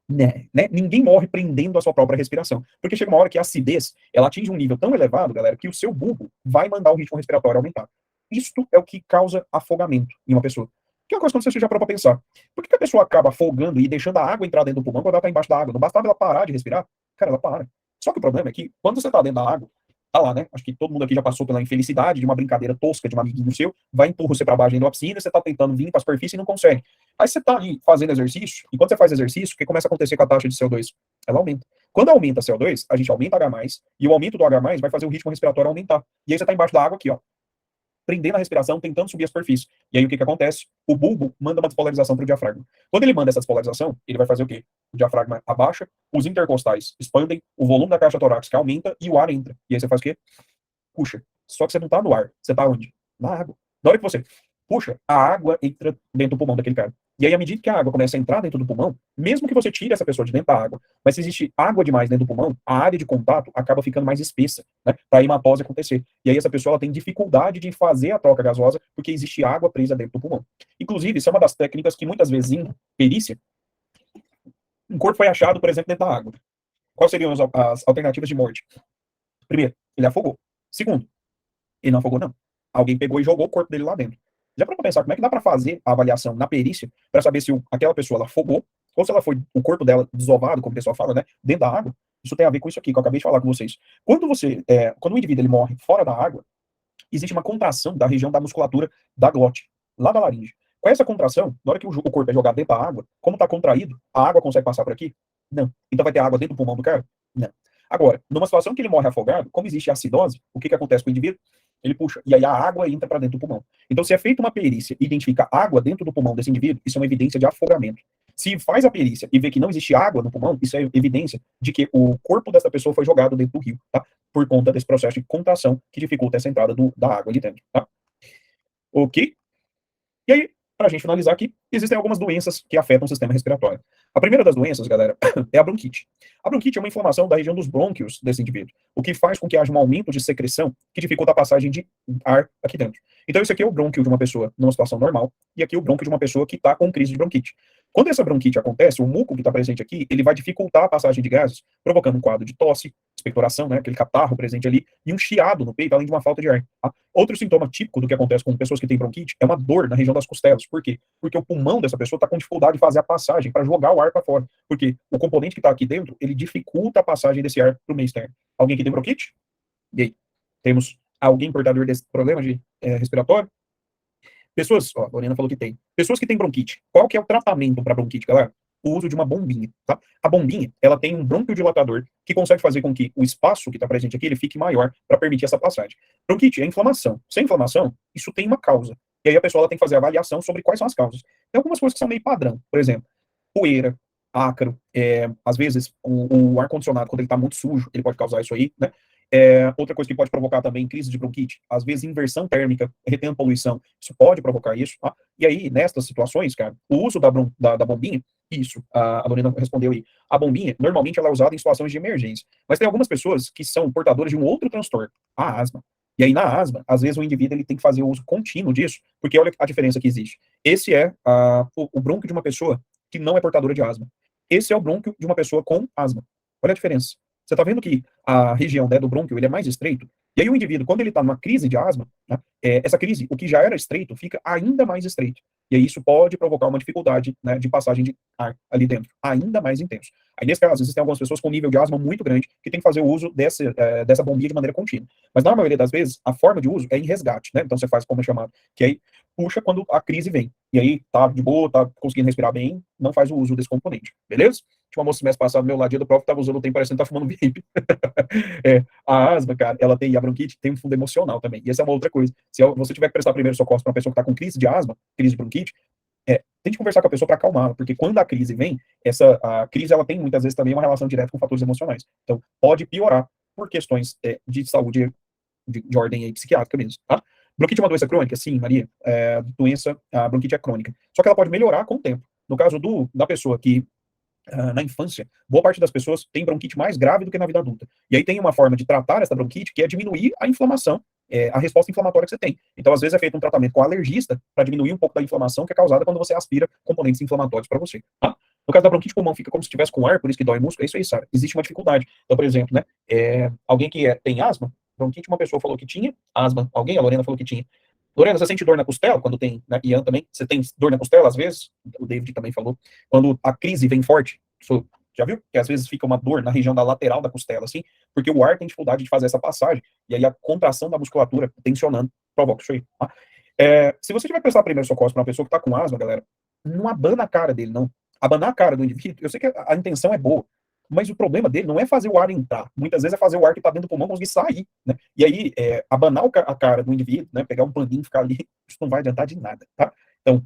né? Ninguém morre prendendo a sua própria respiração. Porque chega uma hora que a acidez, ela atinge um nível tão elevado, galera, que o seu bulbo vai mandar o ritmo respiratório aumentar. Isto é o que causa afogamento em uma pessoa. Que é uma coisa que você já parou pra pensar. Por que a pessoa acaba afogando e deixando a água entrar dentro do pulmão quando ela tá embaixo da água? Não bastava ela parar de respirar? Cara, ela para. Só que o problema é que, quando você tá dentro da água, tá lá, né? Acho que todo mundo aqui já passou pela infelicidade de uma brincadeira tosca de um amiguinho seu, vai empurra você pra baixo dentro da piscina, você tá tentando vir pra superfície e não consegue. Aí você tá ali fazendo exercício, e quando você faz exercício, o que começa a acontecer com a taxa de CO2? Ela aumenta. Quando aumenta a CO2, a gente aumenta H+, e o aumento do H+, vai fazer o ritmo respiratório aumentar. E aí você tá embaixo da água aqui, ó, prendendo a respiração, tentando subir a superfície. E aí o que acontece? O bulbo manda uma despolarização para o diafragma. Quando ele manda essa despolarização, ele vai fazer o quê? O diafragma abaixa, os intercostais expandem, o volume da caixa torácica aumenta e o ar entra. E aí você faz o quê? Puxa. Só que você não está no ar. Você está onde? Na água. Na hora que você puxa, a água entra dentro do pulmão daquele cara. E aí, à medida que a água começa a entrar dentro do pulmão, mesmo que você tire essa pessoa de dentro da água, mas se existe água demais dentro do pulmão, a área de contato acaba ficando mais espessa, né, para a hematose acontecer. E aí essa pessoa ela tem dificuldade de fazer a troca gasosa porque existe água presa dentro do pulmão. Inclusive, isso é uma das técnicas que muitas vezes em perícia, um corpo foi achado, por exemplo, dentro da água. Quais seriam as alternativas de morte? Primeiro, ele afogou. Segundo, ele não afogou, não. Alguém pegou e jogou o corpo dele lá dentro. Já para pensar como é que dá para fazer a avaliação na perícia para saber se aquela pessoa ela afogou ou se ela foi o corpo dela desovado, como o pessoal fala, né, dentro da água. Isso tem a ver com isso aqui que eu acabei de falar com vocês. Quando o indivíduo ele morre fora da água, existe uma contração da região da musculatura da glote, lá da laringe. Com essa contração, na hora que o corpo é jogado dentro da água, como está contraído, a água consegue passar por aqui? Não. Então vai ter água dentro do pulmão do cara? Não. Agora, numa situação que ele morre afogado, como existe acidose, o que acontece com o indivíduo? Ele puxa, e aí a água entra para dentro do pulmão. Então, se é feita uma perícia e identifica água dentro do pulmão desse indivíduo, isso é uma evidência de afogamento. Se faz a perícia e vê que não existe água no pulmão, isso é evidência de que o corpo dessa pessoa foi jogado dentro do rio, tá? Por conta desse processo de contração que dificulta essa entrada da água ali dentro, tá? Ok? E aí, para a gente finalizar aqui, existem algumas doenças que afetam o sistema respiratório. A primeira das doenças, galera, é a bronquite. A bronquite é uma inflamação da região dos brônquios desse indivíduo, o que faz com que haja um aumento de secreção que dificulta a passagem de ar aqui dentro. Então, esse aqui é o brônquio de uma pessoa numa situação normal, e aqui é o brônquio de uma pessoa que está com crise de bronquite. Quando essa bronquite acontece, o muco que está presente aqui, ele vai dificultar a passagem de gases, provocando um quadro de tosse, expectoração, né, aquele catarro presente ali, e um chiado no peito, além de uma falta de ar. Tá? Outro sintoma típico do que acontece com pessoas que têm bronquite é uma dor na região das costelas. Por quê? Porque o pulmão dessa pessoa está com dificuldade de fazer a passagem, para jogar o ar para fora. Porque o componente que está aqui dentro, ele dificulta a passagem desse ar para o meio externo. Alguém que tem bronquite? E aí? Temos alguém portador desse problema de respiratório? Pessoas, ó, a Lorena falou que tem. Pessoas que têm bronquite. Qual que é o tratamento para bronquite, galera? O uso de uma bombinha, tá? A bombinha, ela tem um bronquiodilatador que consegue fazer com que o espaço que está presente aqui, ele fique maior para permitir essa passagem. Bronquite é inflamação. Sem inflamação, isso tem uma causa. E aí a pessoa ela tem que fazer a avaliação sobre quais são as causas. Tem algumas coisas que são meio padrão. Por exemplo, poeira, ácaro, às vezes o ar-condicionado, quando ele está muito sujo, ele pode causar isso aí, né? Outra coisa que pode provocar também crise de bronquite, às vezes inversão térmica, retendo poluição, isso pode provocar isso, tá? E aí, nestas situações, cara, o uso da bombinha, isso, a Lorena respondeu aí, a bombinha, normalmente ela é usada em situações de emergência, mas tem algumas pessoas que são portadoras de um outro transtorno, a asma. E aí, na asma, às vezes o indivíduo ele tem que fazer o uso contínuo disso, porque olha a diferença que existe. Esse é o brônquio de uma pessoa que não é portadora de asma. Esse é o brônquio de uma pessoa com asma. Olha a diferença. Você está vendo que a região, né, do brônquio ele é mais estreito? E aí o indivíduo, quando ele está numa crise de asma, né, essa crise, o que já era estreito, fica ainda mais estreito. E aí isso pode provocar uma dificuldade, né, de passagem de ar ali dentro, ainda mais intenso. Aí, nesse caso, existem algumas pessoas com nível de asma muito grande que tem que fazer o uso dessa bombinha de maneira contínua. Mas, na maioria das vezes, a forma de uso é em resgate, né? Então, você faz como é chamado, que aí puxa quando a crise vem. E aí, tá de boa, tá conseguindo respirar bem, não faz o uso desse componente, beleza? Tinha uma moça semestre passado, meu ladinho do próprio, tava usando o tempo parecendo que tá fumando vape. A asma, cara, ela tem, e a bronquite tem um fundo emocional também. E essa é uma outra coisa. Se você tiver que prestar primeiro socorro para uma pessoa que está com crise de asma, crise de bronquite, tente conversar com a pessoa para acalmá-la, porque quando a crise vem, a crise ela tem muitas vezes também uma relação direta com fatores emocionais. Então, pode piorar por questões de saúde de ordem aí, psiquiátrica mesmo, tá? Bronquite é uma doença crônica? Sim, Maria. A bronquite é crônica. Só que ela pode melhorar com o tempo. No caso da pessoa que na infância, boa parte das pessoas tem bronquite mais grave do que na vida adulta. E aí tem uma forma de tratar essa bronquite que é diminuir a inflamação, a resposta inflamatória que você tem. Então, às vezes, é feito um tratamento com alergista para diminuir um pouco da inflamação que é causada quando você aspira componentes inflamatórios para você. Tá? No caso da bronquite pulmão, fica como se estivesse com ar, por isso que dói o músculo. É isso aí, Sara. Existe uma dificuldade. Então, por exemplo, né, alguém que tem asma, bronquite, uma pessoa falou que tinha asma, alguém, a Lorena falou que tinha. Lorena, você sente dor na costela quando tem, né, Ian também? Você tem dor na costela às vezes? O David também falou. Quando a crise vem forte, já viu? Que às vezes fica uma dor na região da lateral da costela, assim, porque o ar tem dificuldade de fazer essa passagem, e aí a contração da musculatura tensionando provoca isso aí. Tá? Se você tiver que prestar primeiro socorro para uma pessoa que está com asma, galera, não abana a cara dele, não. Abanar a cara do indivíduo, eu sei que a intenção é boa, mas o problema dele não é fazer o ar entrar, muitas vezes é fazer o ar que está dentro do pulmão conseguir sair, né? E aí, abanar a cara do indivíduo, né, pegar um paninho e ficar ali, isso não vai adiantar de nada, tá? Então,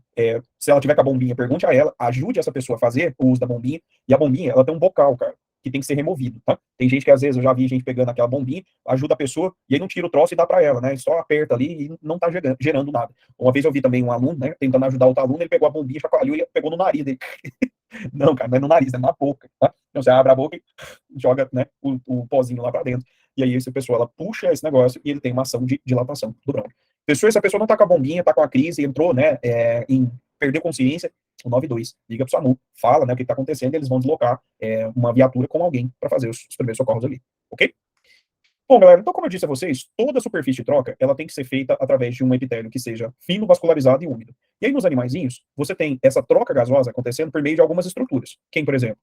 se ela tiver com a bombinha, pergunte a ela, ajude essa pessoa a fazer o uso da bombinha, e a bombinha, ela tem um bocal, cara, que tem que ser removido, tá? Tem gente que, às vezes, eu já vi gente pegando aquela bombinha, ajuda a pessoa, e aí não tira o troço e dá para ela, né? Só aperta ali e não tá gerando nada. Uma vez eu vi também um aluno, né, tentando ajudar outro aluno, ele pegou a bombinha, chacoalhou e pegou no nariz dele. Não, cara, não é no nariz, é na boca, tá? Então você abre a boca e joga, né, o pozinho lá para dentro. E aí essa pessoa, ela puxa esse negócio e ele tem uma ação de dilatação do brônquio. Essa pessoa não tá com a bombinha, tá com a crise, entrou, né, em perder consciência, o 92, liga pro SAMU, fala, né, o que tá acontecendo, e eles vão deslocar uma viatura com alguém para fazer os primeiros socorros ali, ok? Bom, galera, então como eu disse a vocês, toda a superfície de troca, ela tem que ser feita através de um epitélio que seja fino, vascularizado e úmido. E aí nos animaizinhos, você tem essa troca gasosa acontecendo por meio de algumas estruturas. Quem, por exemplo,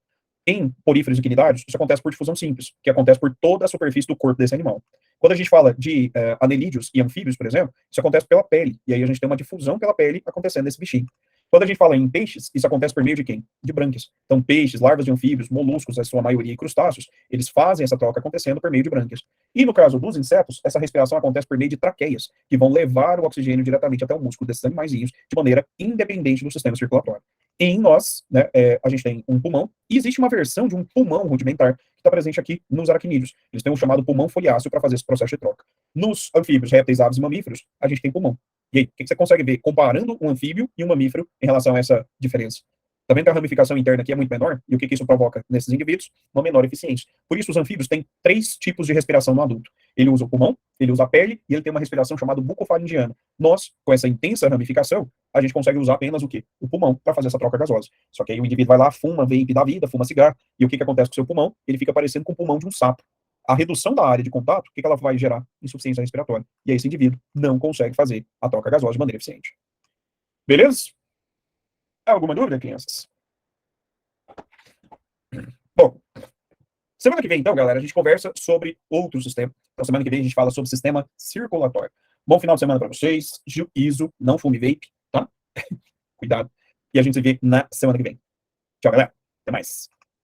em poríferos e quinidários, isso acontece por difusão simples, que acontece por toda a superfície do corpo desse animal. Quando a gente fala de anelídeos e anfíbios, por exemplo, isso acontece pela pele, e aí a gente tem uma difusão pela pele acontecendo nesse bichinho. Quando a gente fala em peixes, isso acontece por meio de quem? De brânquias. Então, peixes, larvas de anfíbios, moluscos, a sua maioria, e crustáceos, eles fazem essa troca acontecendo por meio de brânquias. E no caso dos insetos, essa respiração acontece por meio de traqueias, que vão levar o oxigênio diretamente até o músculo desses animaizinhos, de maneira independente do sistema circulatório. Em nós, né, a gente tem um pulmão, e existe uma versão de um pulmão rudimentar que está presente aqui nos aracnídeos. Eles têm um chamado pulmão foliáceo para fazer esse processo de troca. Nos anfíbios, répteis, aves e mamíferos, a gente tem pulmão. E aí, o que você consegue ver comparando um anfíbio e um mamífero em relação a essa diferença? Tá vendo que a ramificação interna aqui é muito menor? E o que isso provoca nesses indivíduos? Uma menor eficiência. Por isso, os anfíbios têm 3 tipos de respiração no adulto. Ele usa o pulmão, ele usa a pele e ele tem uma respiração chamada bucofaringiana. Nós, com essa intensa ramificação, a gente consegue usar apenas o quê? O pulmão para fazer essa troca gasosa. Só que aí o indivíduo vai lá, fuma vape da vida, fuma cigarro, e o que acontece com o seu pulmão? Ele fica parecendo com o pulmão de um sapo. A redução da área de contato, o que ela vai gerar? Insuficiência respiratória. E aí esse indivíduo não consegue fazer a troca gasosa de maneira eficiente. Beleza? Alguma dúvida, crianças? Bom, semana que vem, então, galera, a gente conversa sobre outro sistema. Então, semana que vem a gente fala sobre sistema circulatório. Bom final de semana para vocês. Juízo, não fume vape, tá? Cuidado. E a gente se vê na semana que vem. Tchau, galera. Até mais.